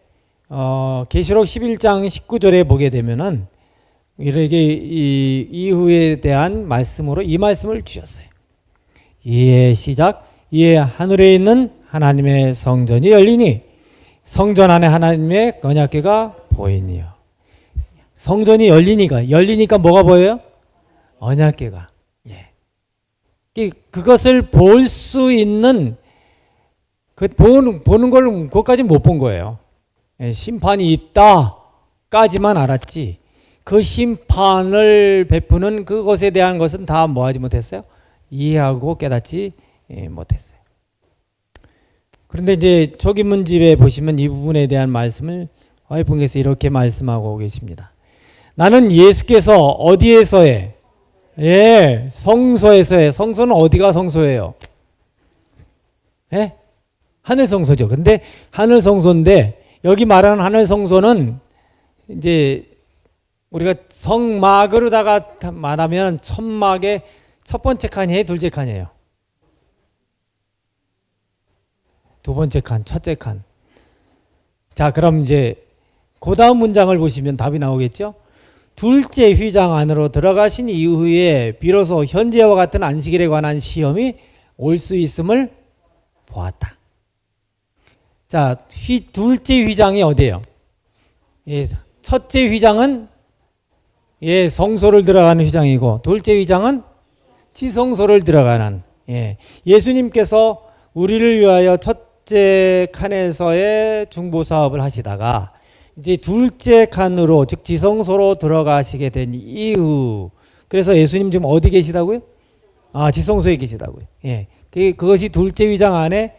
계시록 11장 19절에 보게 되면은 이렇게 이 이후에 대한 말씀으로 이 말씀을 주셨어요. 이에 시작. 이에 하늘에 있는 하나님의 성전이 열리니 성전 안에 하나님의 언약궤가 보이니요. 성전이 열리니까 뭐가 보여요? 언약궤가. 예. 그것을 볼 수 있는 보는 걸 그것까지 못 본 거예요. 예, 심판이 있다까지는 까지만 알았지 그 심판을 베푸는 그것에 대한 것은 다 뭐하지 못했어요? 이해하고 깨닫지 못했어요. 그런데 이제 초기문집에 보시면 이 부분에 대한 말씀을 화이pun께서 이렇게 말씀하고 계십니다. 나는 예수께서 어디에서의 성소에서의 성소는 어디가 성소예요? 하늘 성소죠. 근데 하늘 성소인데 여기 말하는 하늘 성소는 이제 우리가 성막으로다가 말하면 천막의 첫 번째 칸이에요, 둘째 칸이에요? 두 번째 칸, 첫째 칸. 자, 그럼 이제 그 다음 문장을 보시면 답이 나오겠죠? 둘째 휘장 안으로 들어가신 이후에 비로소 현재와 같은 안식일에 관한 시험이 올 수 있음을 보았다. 자, 둘째 휘장이 어디예요? 첫째 휘장은 성소를 들어가는 휘장이고 둘째 휘장은 지성소를 들어가는 예수님께서 우리를 위하여 첫째 칸에서의 중보 사업을 하시다가 이제 둘째 칸으로 즉 지성소로 들어가시게 된 이후 그래서 예수님 지금 어디 계시다고요? 지성소에 계시다고요. 그것이 둘째 휘장 안에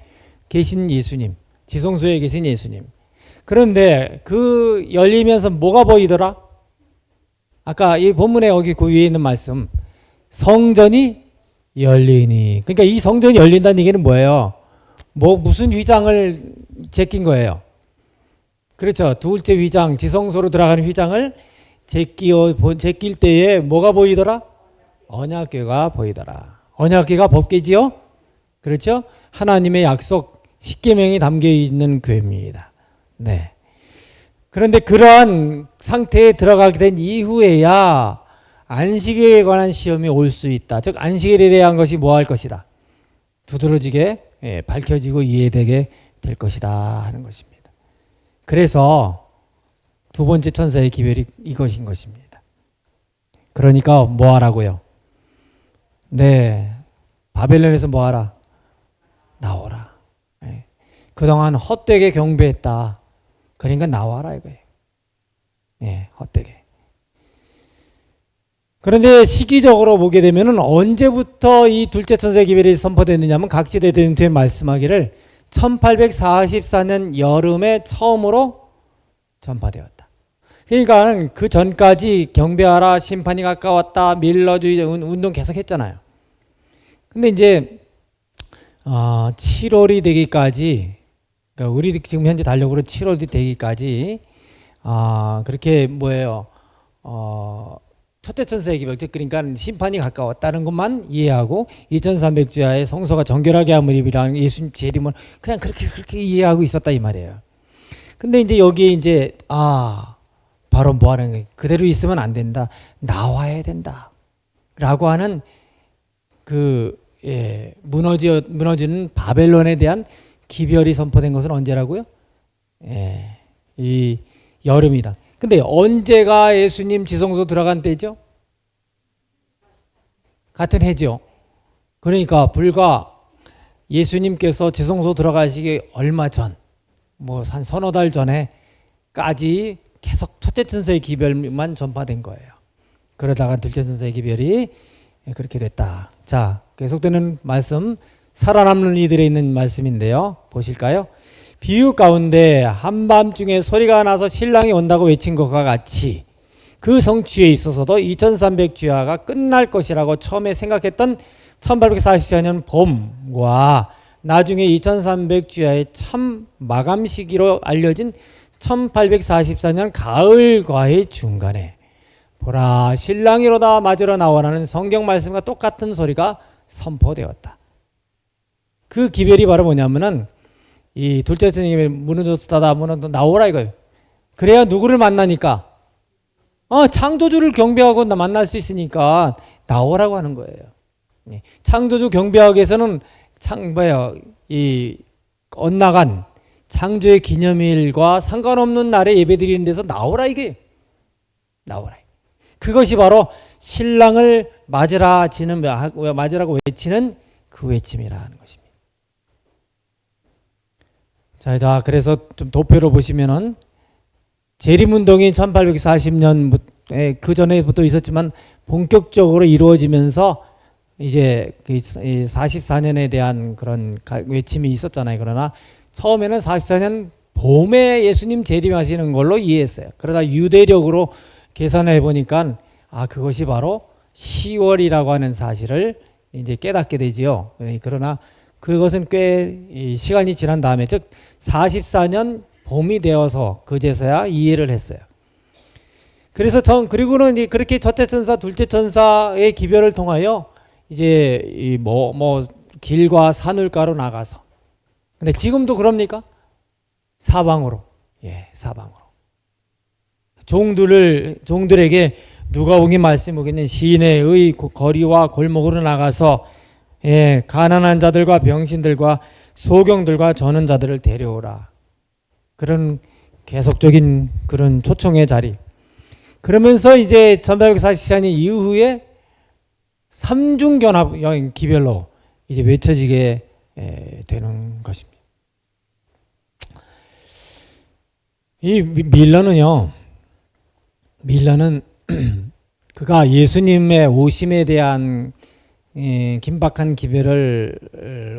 계신 예수님, 지성소에 계신 예수님. 그런데 그 열리면서 뭐가 보이더라? 아까 이 본문에 여기 그 위에 있는 말씀 성전이 열리니 그러니까 이 성전이 열린다는 얘기는 뭐예요? 무슨 휘장을 제낀 거예요? 그렇죠. 둘째 휘장 지성소로 들어가는 휘장을 제낄 때에 뭐가 보이더라? 언약궤가 보이더라. 언약궤가 법궤지요? 그렇죠? 하나님의 약속 10계명이 담겨 있는 궤입니다. 네. 그런데 그러한 상태에 들어가게 된 이후에야 안식일에 관한 시험이 올 수 있다. 즉 안식일에 대한 것이 뭐 할 것이다. 두드러지게 밝혀지고 이해되게 될 것이다 하는 것입니다. 그래서 두 번째 천사의 기별이 이것인 것입니다. 그러니까 뭐 하라고요? 바벨론에서 뭐 하라? 나오라. 그동안 헛되게 경배했다. 그러니까 나와라 이거예요. 헛되게. 그런데 시기적으로 보게 되면은 언제부터 이 둘째 천사의 기별이 선포됐느냐면 각 시대 대전투에 말씀하기를 1844년 여름에 처음으로 전파되었다. 그러니까 그 전까지 경배하라, 심판이 가까웠다, 밀러주의 운동 계속 했잖아요. 근데 이제 7월이 되기까지 그러니까 우리 지금 현재 달력으로 7월이 되기까지 그렇게 첫째 천사의 기별 즉 그러니까 심판이 가까웠다는 것만 이해하고 2300주야의 성소가 정결하게 함을 입으라는 예수님 재림을 그냥 그렇게 이해하고 있었다 이 말이에요. 근데 이제 여기에 이제 바로 뭐 하는 거예요? 그대로 있으면 안 된다. 나와야 된다. 라고 하는 무너지는 바벨론에 대한 기별이 선포된 것은 언제라고요? 이 여름이다. 근데 언제가 예수님 지성소 들어간 때죠? 같은 해죠. 그러니까 불과 예수님께서 지성소 들어가시기 얼마 전, 한 서너 달 전에까지 계속 첫째 천사의 기별만 전파된 거예요. 그러다가 둘째 천사의 기별이 그렇게 됐다. 자, 계속되는 말씀, 살아남는 이들에 있는 말씀인데요. 보실까요? 비유 가운데 한밤중에 소리가 나서 신랑이 온다고 외친 것과 같이 그 성취에 있어서도 2300주야가 끝날 것이라고 처음에 생각했던 1844년 봄과 나중에 2300주야의 참 마감 시기로 알려진 1844년 가을과의 중간에 보라 신랑이로다 맞으러 나오라는 성경 말씀과 똑같은 소리가 선포되었다. 그 기별이 바로 뭐냐면은 이 둘째 스님이 무너졌다다 나오라 이거예요. 그래야 누구를 만나니까 창조주를 경배하고 만날 수 있으니까 나오라고 하는 거예요. 창조주 경배하기 위해서는 이 엇나간 창조의 기념일과 상관없는 날에 예배드리는 데서 나오라 이게 나오라. 그것이 바로 신랑을 맞으라고 외치는 그 외침이라는 것입니다. 자, 그래서 좀 도표로 보시면은 재림운동이 1840년 그 전에부터 있었지만 본격적으로 이루어지면서 이제 44년에 대한 그런 외침이 있었잖아요. 그러나 처음에는 44년 봄에 예수님 재림하시는 걸로 이해했어요. 그러다 유대력으로 계산해 보니까 그것이 바로 10월이라고 하는 사실을 이제 깨닫게 되지요. 그러나 그것은 꽤 시간이 지난 다음에, 즉 44년 봄이 되어서 그제서야 이해를 했어요. 그래서 그리고는 이제 그렇게 첫째 천사, 둘째 천사의 기별을 통하여 이제 길과 산울가로 나가서, 근데 지금도 그럽니까? 사방으로, 사방으로 종들에게 누가복음 말씀 보기는 시내의 거리와 골목으로 나가서 가난한 자들과 병신들과 소경들과 저는 자들을 데려오라. 그런 계속적인 그런 초청의 자리. 그러면서 이제 1844년 이후에 삼중견합 기별로 이제 외쳐지게 되는 것입니다. 이 밀러는 그가 예수님의 오심에 대한 긴박한 기별을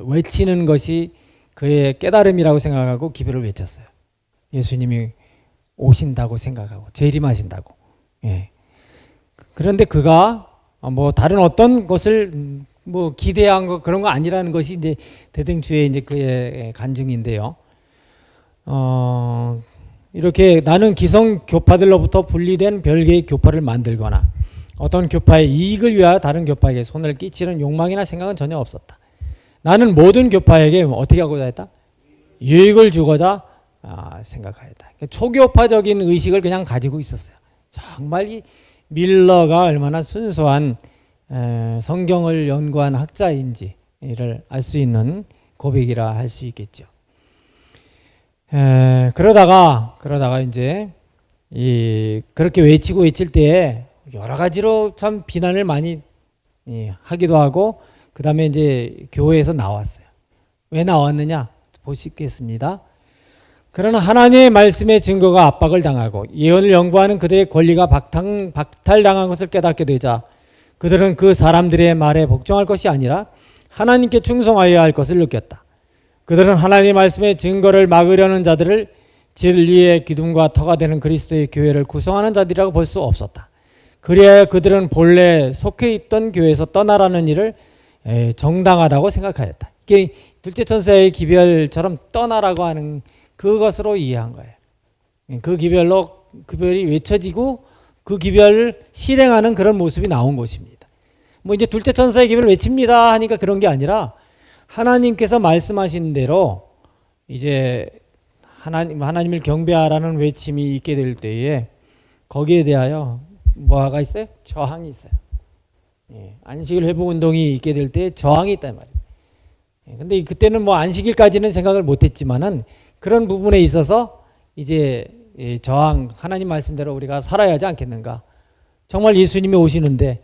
외치는 것이 그의 깨달음이라고 생각하고 기별을 외쳤어요. 예수님이 오신다고 생각하고 재림하신다고. 그런데 그가 다른 어떤 것을 기대한 거 그런 거 아니라는 것이 이제 대등주의 이제 그의 간증인데요. 이렇게 나는 기성 교파들로부터 분리된 별개의 교파를 만들거나 어떤 교파의 이익을 위하여 다른 교파에게 손을 끼치는 욕망이나 생각은 전혀 없었다. 나는 모든 교파에게 어떻게 하고자 했다? 유익을 주고자 생각하였다. 초교파적인 의식을 그냥 가지고 있었어요. 정말 이 밀러가 얼마나 순수한 성경을 연구한 학자인지를 알 수 있는 고백이라 할 수 있겠죠. 그러다가 이제 그렇게 외칠 때에 여러 가지로 참 비난을 많이 하기도 하고, 그 다음에 이제 교회에서 나왔어요. 왜 나왔느냐 보시겠습니다. 그러나 하나님의 말씀의 증거가 압박을 당하고 예언을 연구하는 그들의 권리가 박탈당한 것을 깨닫게 되자 그들은 그 사람들의 말에 복종할 것이 아니라 하나님께 충성하여야 할 것을 느꼈다. 그들은 하나님의 말씀의 증거를 막으려는 자들을 진리의 기둥과 터가 되는 그리스도의 교회를 구성하는 자들이라고 볼 수 없었다. 그래야 그들은 본래 속해 있던 교회에서 떠나라는 일을 정당하다고 생각하였다. 이게 둘째 천사의 기별처럼 떠나라고 하는 그것으로 이해한 거예요. 그 기별이 외쳐지고 그 기별을 실행하는 그런 모습이 나온 것입니다. 이제 둘째 천사의 기별을 외칩니다 하니까 그런 게 아니라 하나님께서 말씀하신 대로 이제 하나님을 경배하라는 외침이 있게 될 때에 거기에 대하여 뭐가 있어요? 저항이 있어요. 안식일 회복 운동이 있게 될 때 저항이 있단 말이에요. 근데 그때는 안식일까지는 생각을 못했지만은 그런 부분에 있어서 이제 저항, 하나님 말씀대로 우리가 살아야 하지 않겠는가. 정말 예수님이 오시는데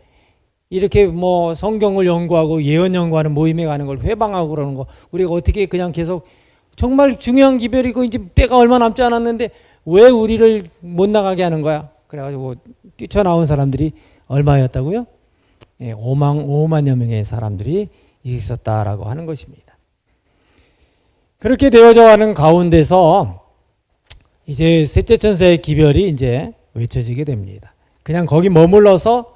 이렇게 성경을 연구하고 예언 연구하는 모임에 가는 걸 회방하고 그러는 거 우리가 어떻게 그냥 계속, 정말 중요한 기별이고 이제 때가 얼마 남지 않았는데 왜 우리를 못 나가게 하는 거야. 그래가지고 뛰쳐나온 사람들이 얼마였다고요? 5만여 명의 사람들이 있었다라고 하는 것입니다. 그렇게 되어져 가는 가운데서 이제 셋째 천사의 기별이 이제 외쳐지게 됩니다. 그냥 거기 머물러서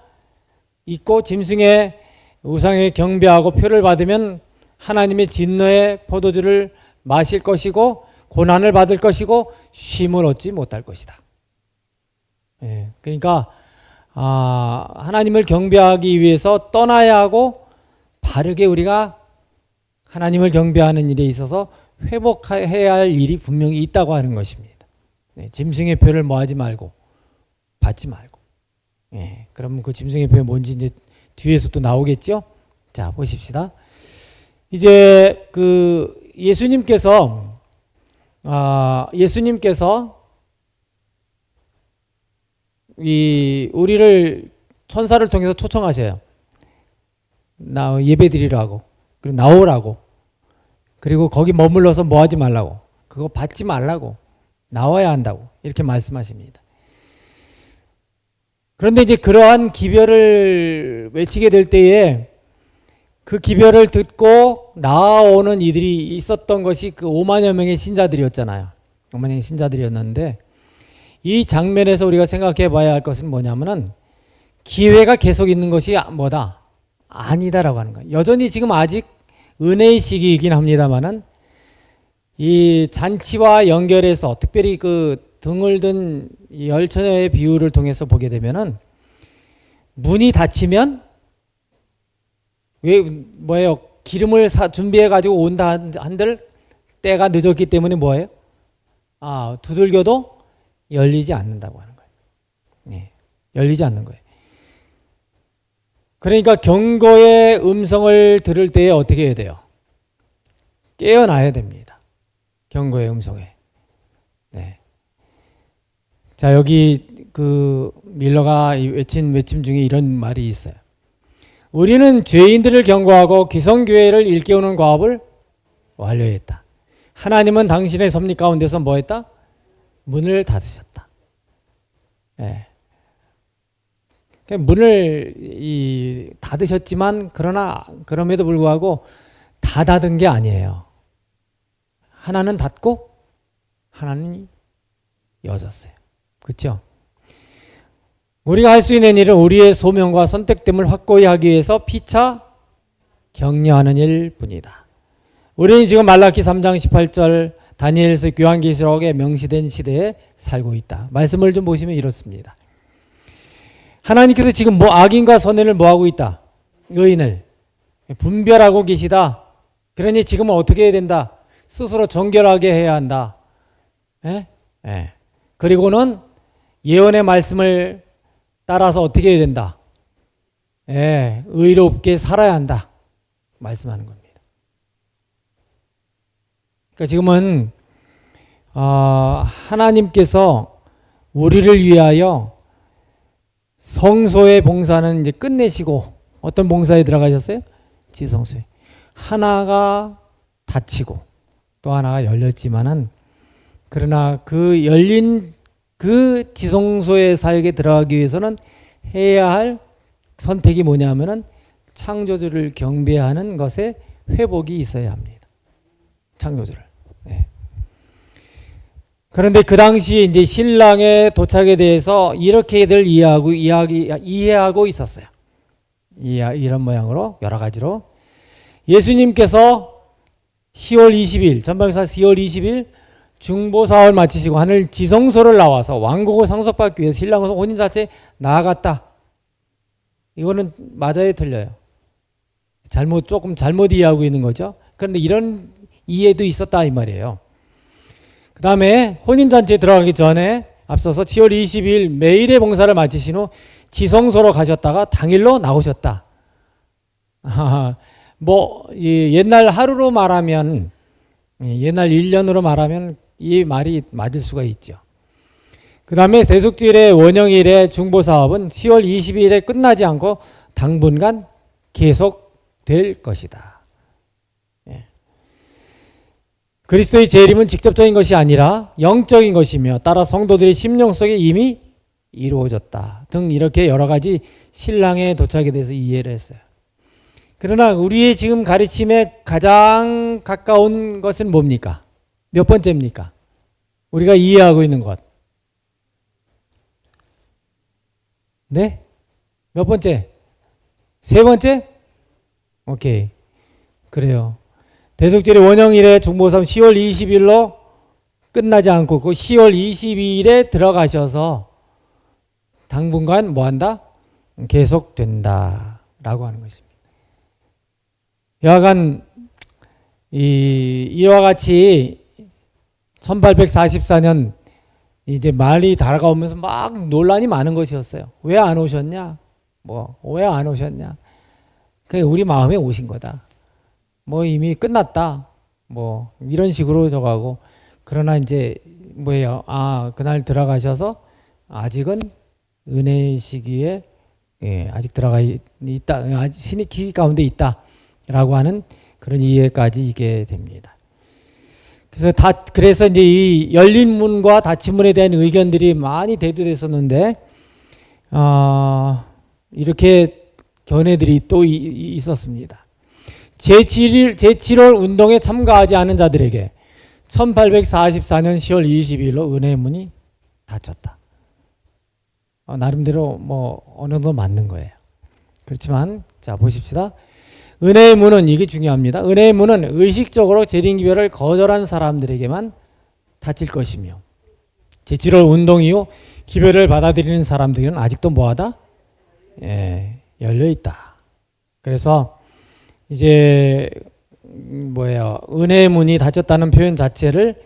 있고 짐승의 우상에 경배하고 표를 받으면 하나님의 진노의 포도주를 마실 것이고 고난을 받을 것이고 쉼을 얻지 못할 것이다. 그러니까 하나님을 경배하기 위해서 떠나야 하고 바르게 우리가 하나님을 경배하는 일에 있어서 회복해야 할 일이 분명히 있다고 하는 것입니다. 짐승의 표를 뭐하지 말고 받지 말고. 그럼 그 짐승의 표 뭔지 이제 뒤에서 또 나오겠죠? 자, 보십시다. 이제 그 예수님께서 우리를 천사를 통해서 초청하셔요. 예배 드리라고. 그리고 나오라고. 그리고 거기 머물러서 뭐 하지 말라고. 그거 받지 말라고. 나와야 한다고 이렇게 말씀하십니다. 그런데 이제 그러한 기별을 외치게 될 때에 그 기별을 듣고 나아오는 이들이 있었던 것이 그 5만여 명의 신자들이었잖아요. 5만여 명의 신자들이었는데 이 장면에서 우리가 생각해 봐야 할 것은 뭐냐면은 기회가 계속 있는 것이 뭐다? 아니다라고 하는 거예요. 여전히 지금 아직 은혜의 시기이긴 합니다만은 이 잔치와 연결해서 특별히 그 등을 든 열처녀의 비유를 통해서 보게 되면은 문이 닫히면 왜 뭐예요? 기름을 준비해 가지고 온다 한들 때가 늦었기 때문에 뭐예요? 두들겨도 열리지 않는다고 하는 거예요. 네, 열리지 않는 거예요. 그러니까 경고의 음성을 들을 때에 어떻게 해야 돼요? 깨어나야 됩니다. 경고의 음성에. 네. 자, 여기 그 밀러가 외친 외침 중에 이런 말이 있어요. 우리는 죄인들을 경고하고 기성교회를 일깨우는 과업을 완료했다. 하나님은 당신의 섭리 가운데서 뭐 했다? 문을 닫으셨다. 네. 문을 닫으셨지만 그러나 그럼에도 불구하고 다 닫은 게 아니에요. 하나는 닫고 하나는 여졌어요. 그렇죠? 우리가 할 수 있는 일은 우리의 소명과 선택됨을 확고히 하기 위해서 피차 격려하는 일뿐이다. 우리는 지금 말라기 3장 18절 다니엘서 요한계시록에 명시된 시대에 살고 있다. 말씀을 좀 보시면 이렇습니다. 하나님께서 지금 악인과 선인을 뭐하고 있다? 의인을 분별하고 계시다. 그러니 지금은 어떻게 해야 된다? 스스로 정결하게 해야 한다. 예? 예. 그리고는 예언의 말씀을 따라서 어떻게 해야 된다? 예, 의롭게 살아야 한다. 말씀하는 겁니다. 그러니까 지금은 하나님께서 우리를 위하여 성소의 봉사는 이제 끝내시고 어떤 봉사에 들어가셨어요? 지성소에. 하나가 닫히고 또 하나가 열렸지만은 그러나 그 열린 그 지성소의 사역에 들어가기 위해서는 해야 할 선택이 뭐냐면은 창조주를 경배하는 것에 회복이 있어야 합니다. 창조주를. 네. 그런데 그 당시에 이제 신랑의 도착에 대해서 이렇게들 이해하고 있었어요. 이런 모양으로 여러 가지로 예수님께서 10월 20일 전방사 10월 20일 중보사업을 마치시고 하늘 지성소를 나와서 왕국을 상속받기 위해서 신랑으로 혼인 자체에 나아갔다. 이거는 맞아요, 틀려요? 조금 잘못 이해하고 있는 거죠. 그런데 이런 이해도 있었다 이 말이에요. 그 다음에 혼인잔치에 들어가기 전에 앞서서 10월 20일 매일의 봉사를 마치신 후 지성소로 가셨다가 당일로 나오셨다. 옛날 하루로 말하면, 옛날 1년으로 말하면 이 말이 맞을 수가 있죠. 그 다음에 대속주일의 원형일의 중보사업은 10월 20일에 끝나지 않고 당분간 계속될 것이다. 그리스도의 재림은 직접적인 것이 아니라 영적인 것이며 따라 성도들의 심령 속에 이미 이루어졌다 등 이렇게 여러 가지 신랑의 도착에 대해서 이해를 했어요. 그러나 우리의 지금 가르침에 가장 가까운 것은 뭡니까? 몇 번째입니까? 우리가 이해하고 있는 것. 네? 몇 번째? 세 번째? 오케이. 그래요. 대속절의 원형일에 중보사업 10월 20일로 끝나지 않고 그 10월 22일에 들어가셔서 당분간 뭐한다? 계속된다 라고 하는 것입니다. 여하간 이와 같이 1844년 이제 말이 다가오면서 막 논란이 많은 것이었어요. 왜 안 오셨냐? 왜 안 오셨냐? 그게 우리 마음에 오신 거다. 이미 끝났다. 이런 식으로 저가고. 그러나 이제 뭐예요? 그날 들어가셔서 아직은 은혜의 시기에 아직 들어가 있다. 아직 신의 시기 가운데 있다. 라고 하는 그런 이해까지 이게 됩니다. 그래서 이제 이 열린 문과 닫힌 문에 대한 의견들이 많이 대두됐었는데, 이렇게 견해들이 또 있었습니다. 제7월 운동에 참가하지 않은 자들에게 1844년 10월 22일로 은혜의 문이 닫혔다. 나름대로 뭐 어느 정도 맞는 거예요. 그렇지만 자 보십시다. 은혜의 문은, 이게 중요합니다. 은혜의 문은 의식적으로 재림기별을 거절한 사람들에게만 닫힐 것이며, 제7월 운동 이후 기별을 받아들이는 사람들은 아직도 뭐하다? 열려 있다. 그래서 이제 은혜의 문이 닫혔다는 표현 자체를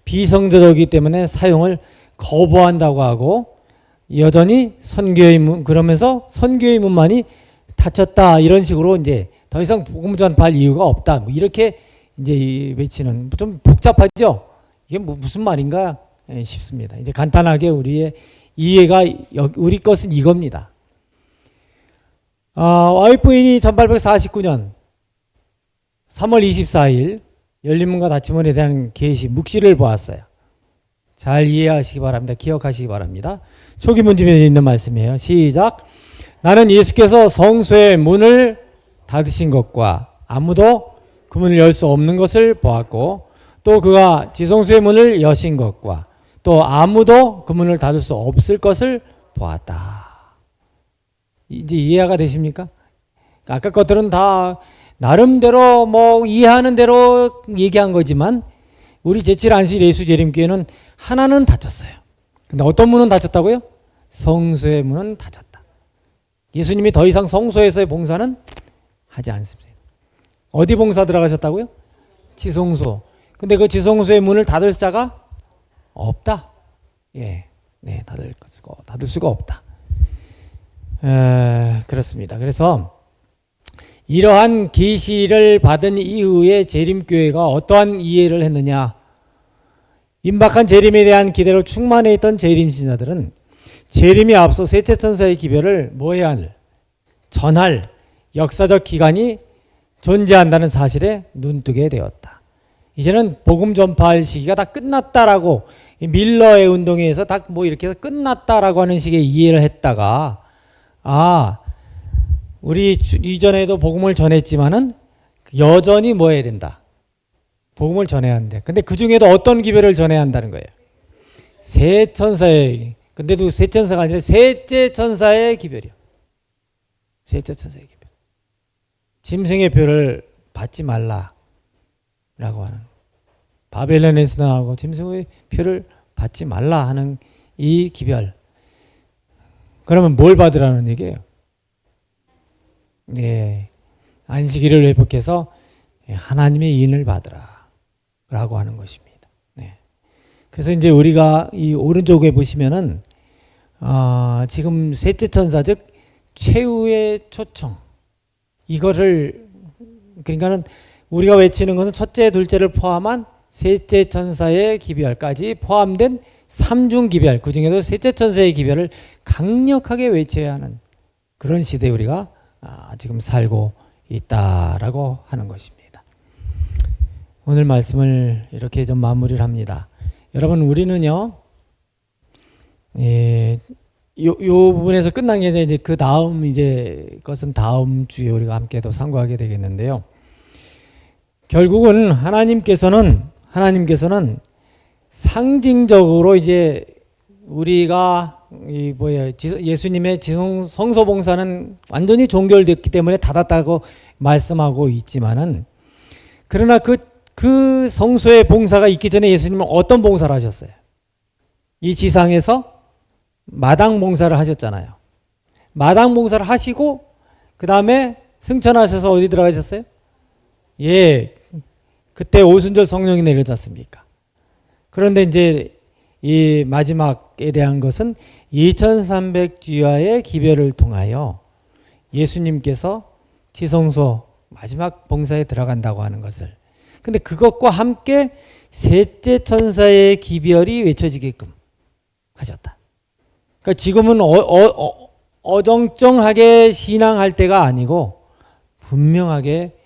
비성저적이기 때문에 사용을 거부한다고 하고, 여전히 선교의 문, 그러면서 선교의 문만이 닫혔다, 이런 식으로 이제 더 이상 복음 전파할 이유가 없다, 뭐 이렇게 이제 외치는, 좀 복잡하죠. 이게 무슨 말인가 싶습니다. 이제 간단하게 우리의 이해가, 우리 것은 이겁니다. 와이프인이 1849년 3월 24일 열린문과 닫힌 문에 대한 계시 묵시를 보았어요. 잘 이해하시기 바랍니다. 기억하시기 바랍니다. 초기 문집에 있는 말씀이에요. 시작. 나는 예수께서 성소의 문을 닫으신 것과 아무도 그 문을 열 수 없는 것을 보았고, 또 그가 지성소의 문을 여신 것과 또 아무도 그 문을 닫을 수 없을 것을 보았다. 이제 이해가 되십니까? 아까 것들은 다 나름대로 뭐 이해하는 대로 얘기한 거지만, 우리 제7 안식 예수 재림교회는 하나는 닫혔어요. 근데 어떤 문은 닫혔다고요? 성소의 문은 닫혔다. 예수님이 더 이상 성소에서의 봉사는 하지 않습니다. 어디 봉사 들어가셨다고요? 지성소. 근데 그 지성소의 문을 닫을 자가 없다. 닫을 수가 없다. 그렇습니다. 그래서 이러한 계시를 받은 이후에 재림교회가 어떠한 이해를 했느냐? 임박한 재림에 대한 기대로 충만해 있던 재림 신자들은 재림이 앞서 셋째 천사의 기별을 뭐해야 할? 전할 역사적 기간이 존재한다는 사실에 눈뜨게 되었다. 이제는 복음 전파할 시기가 다 끝났다라고, 밀러의 운동에 의해서 다 뭐 이렇게 해서 끝났다라고 하는 식의 이해를 했다가, 우리 이전에도 복음을 전했지만은 여전히 뭐 해야 된다? 복음을 전해야 한대. 근데 그 중에도 어떤 기별을 전해야 한다는 거예요? 세 천사의, 근데도 세 천사가 아니라 셋째 천사의 기별이요. 셋째 천사의 기별. 짐승의 표를 받지 말라라고 하는, 바벨론에서 나오고 짐승의 표를 받지 말라 하는 이 기별. 그러면 뭘 받으라는 얘기예요? 안식일을 회복해서 하나님의 인을 받으라 라고 하는 것입니다. 그래서 이제 우리가 이 오른쪽에 보시면은 지금 셋째 천사, 즉 최후의 초청, 이거를, 그러니까는 우리가 외치는 것은 첫째, 둘째를 포함한 셋째 천사의 기별까지 포함된 삼중 기별, 그 중에도 셋째 천사의 기별을 강력하게 외쳐야 하는 그런 시대에 우리가 지금 살고 있다라고 하는 것입니다. 오늘 말씀을 이렇게 좀 마무리를 합니다. 여러분, 우리는요, 요 부분에서 끝난 게 이제 그 다음 것은 다음 주에 우리가 함께 또 상고하게 되겠는데요. 결국은 하나님께서는 상징적으로 이제 우리가 예수님의 성소 봉사는 완전히 종결됐기 때문에 닫았다고 말씀하고 있지만은, 그러나 그 성소의 봉사가 있기 전에 예수님은 어떤 봉사를 하셨어요? 이 지상에서 마당 봉사를 하셨잖아요. 마당 봉사를 하시고 그 다음에 승천하셔서 어디 들어가셨어요? 그때 오순절 성령이 내려지 않습니까? 그런데 이제 이 마지막에 대한 것은 2300주야의 기별을 통하여 예수님께서 지성소 마지막 봉사에 들어간다고 하는 것을, 근데 그것과 함께 셋째 천사의 기별이 외쳐지게끔 하셨다. 그러니까 지금은 어정쩡하게 신앙할 때가 아니고 분명하게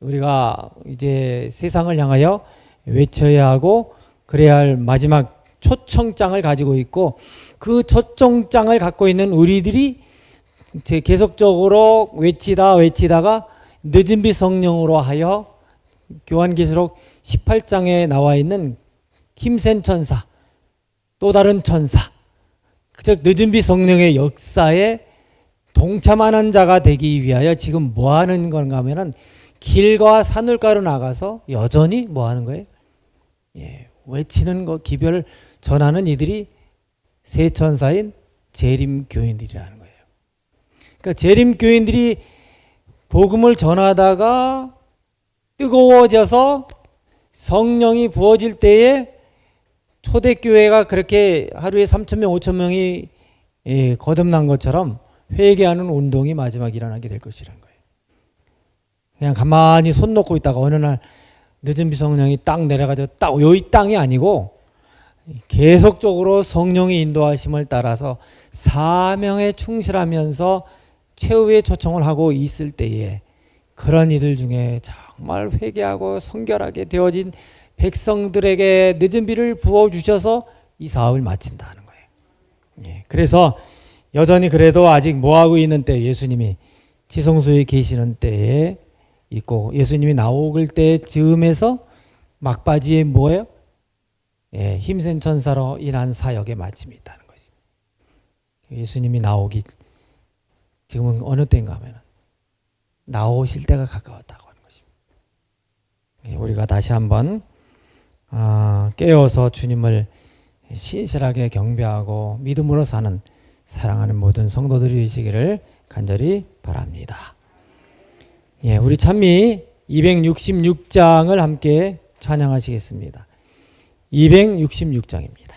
우리가 이제 세상을 향하여 외쳐야 하고 그래야 할 마지막 초청장을 가지고 있고, 그 초청장을 갖고 있는 우리들이 계속적으로 외치다가 늦은 비 성령으로 하여 요한계시록 18장에 나와 있는 힘센 천사, 또 다른 천사, 즉 늦은 비 성령의 역사에 동참하는 자가 되기 위하여 지금 뭐 하는 건가 하면은 길과 산울가로 나가서 여전히 뭐 하는 거예요? 외치는 거, 기별을 전하는 이들이 새 천사인 재림 교인들이라는 거예요. 그러니까 재림 교인들이 복음을 전하다가 뜨거워져서 성령이 부어질 때에 초대교회가 그렇게 하루에 3,000명, 5,000명이 거듭난 것처럼 회개하는 운동이 마지막 일어나게 될 것이라는 거예요. 그냥 가만히 손 놓고 있다가 어느 날 늦은 비 성령이 딱 내려가지고 딱 여기 땅이 아니고 계속적으로 성령의 인도하심을 따라서 사명에 충실하면서 최후의 초청을 하고 있을 때에 그런 이들 중에 정말 회개하고 성결하게 되어진 백성들에게 늦은 비를 부어주셔서 이 사업을 마친다는 거예요. 그래서 여전히 그래도 아직 뭐하고 있는 때, 예수님이 지성소에 계시는 때에 있고 예수님이 나오실 때 즈음에서 막바지에 뭐예요? 힘센 천사로 인한 사역의 마침이 있다는 것이. 예수님이 나오기 지금은 어느 때인가 하면 나오실 때가 가까웠다고 하는 것입니다. 우리가 다시 한번 깨어서 주님을 신실하게 경배하고 믿음으로 사는 사랑하는 모든 성도들이 되시기를 간절히 바랍니다. 우리 찬미 266장을 함께 찬양하시겠습니다. 266장입니다.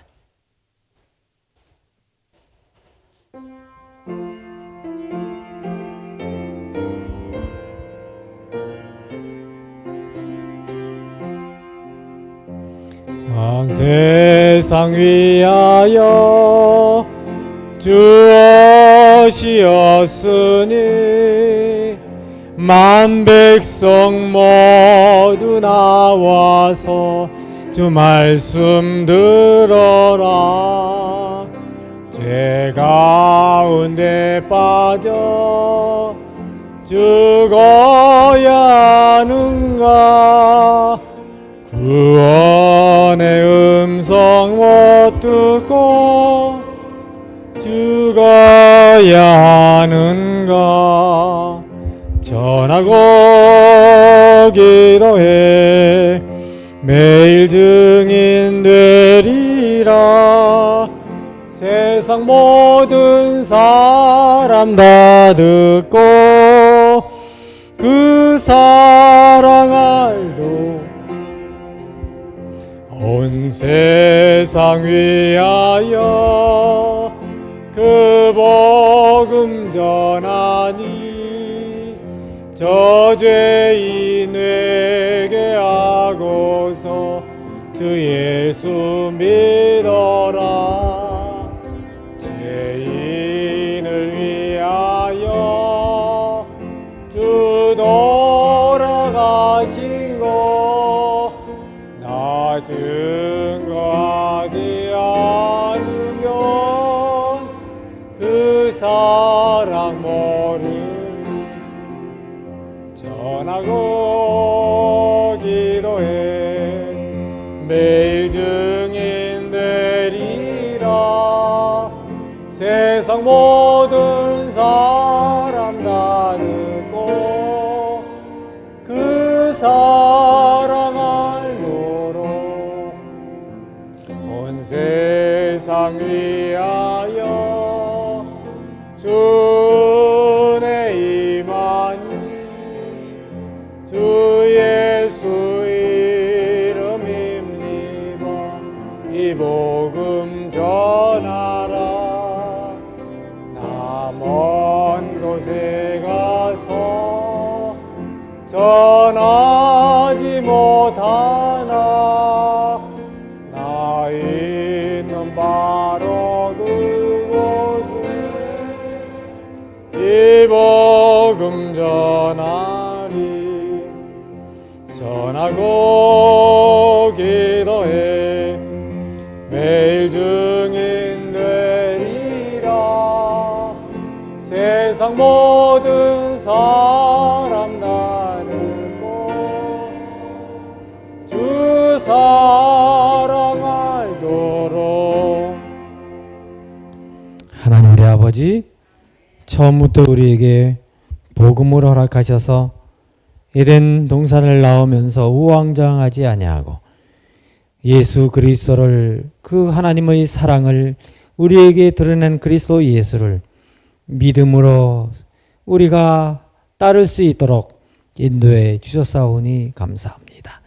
온 세상 위하여 주 오시었으니 만 백성 모두 나와서 주 말씀 들어라. 죄 가운데 빠져 죽어야 하는가. 구원의 음성 못 듣고 죽어야 하는가. 전하고 기도해 매일 증인 되리라. 세상 모든 사람 다 듣고 그 사랑 알도 온 세상 위하여 그 복음 전하니 저 죄인에게 하고서 주 예수 믿어라. 죄인을 위하여 주 돌아가신 거 나 증거하지 않으면 그 사랑 모르. 전하고 기도해 매일 증인 되리라. 세상 모든 사람 다 듣고 그 사랑 알도록 온 세상 위하여 주의 임하니 주 예수 이름입니다. 이 복음 전하라. 나 먼 곳에 가서 전하지 못하나. 나 있는 바로 그곳에 이 복음 전하리. 전하고 사랑하도록. 하나님 우리 아버지, 처음부터 우리에게 복음을 허락하셔서 에덴 동산을 나오면서 우왕좌왕하지 아니하고 예수 그리스도를, 그 하나님의 사랑을 우리에게 드러낸 그리스도 예수를 믿음으로 우리가 따를 수 있도록 인도해 주셨사오니 감사합니다.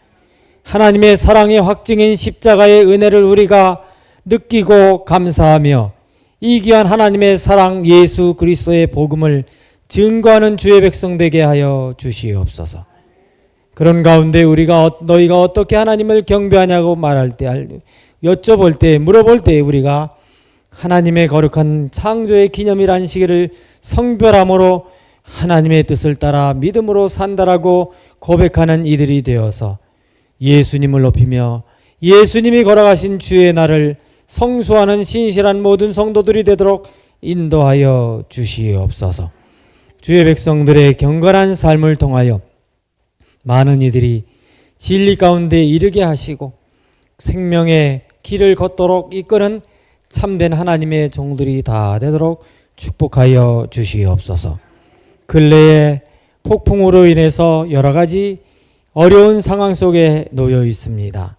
하나님의 사랑의 확증인 십자가의 은혜를 우리가 느끼고 감사하며 이 귀한 하나님의 사랑 예수 그리스도의 복음을 증거하는 주의 백성 되게 하여 주시옵소서. 그런 가운데 우리가 너희가 어떻게 하나님을 경배하냐고 말할 때, 여쭤볼 때, 물어볼 때 우리가 하나님의 거룩한 창조의 기념일 안식일을 성별함으로 하나님의 뜻을 따라 믿음으로 산다라고 고백하는 이들이 되어서 예수님을 높이며 예수님이 걸어가신 주의 날을 성수하는 신실한 모든 성도들이 되도록 인도하여 주시옵소서. 주의 백성들의 경건한 삶을 통하여 많은 이들이 진리 가운데 이르게 하시고 생명의 길을 걷도록 이끄는 참된 하나님의 종들이 다 되도록 축복하여 주시옵소서. 근래에 폭풍으로 인해서 여러 가지 어려운 상황 속에 놓여 있습니다.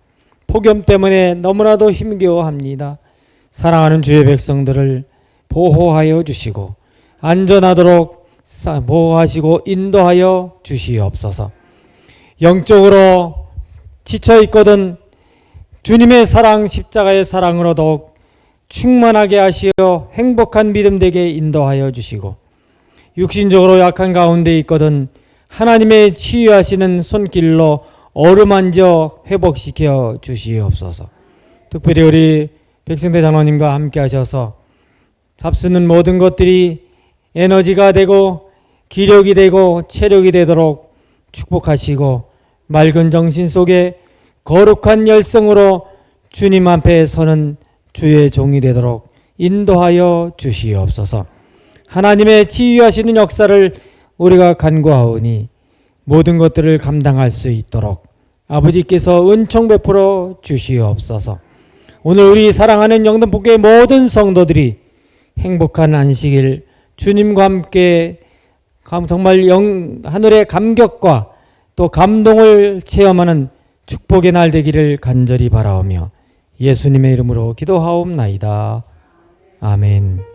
폭염 때문에 너무나도 힘겨워합니다. 사랑하는 주의 백성들을 보호하여 주시고 안전하도록 보호하시고 인도하여 주시옵소서. 영적으로 지쳐있거든 주님의 사랑, 십자가의 사랑으로 더욱 충만하게 하시어 행복한 믿음 되게 인도하여 주시고 육신적으로 약한 가운데 있거든 하나님의 치유하시는 손길로 어루만져 회복시켜 주시옵소서. 특별히 우리 백성대 장로님과 함께 하셔서 잡수는 모든 것들이 에너지가 되고 기력이 되고 체력이 되도록 축복하시고 맑은 정신 속에 거룩한 열성으로 주님 앞에 서는 주의 종이 되도록 인도하여 주시옵소서. 하나님의 치유하시는 역사를 우리가 간구하오니 모든 것들을 감당할 수 있도록 아버지께서 은총 베풀어 주시옵소서. 오늘 우리 사랑하는 영등포교회 모든 성도들이 행복한 안식일 주님과 함께 정말 하늘의 감격과 또 감동을 체험하는 축복의 날 되기를 간절히 바라오며 예수님의 이름으로 기도하옵나이다. 아멘.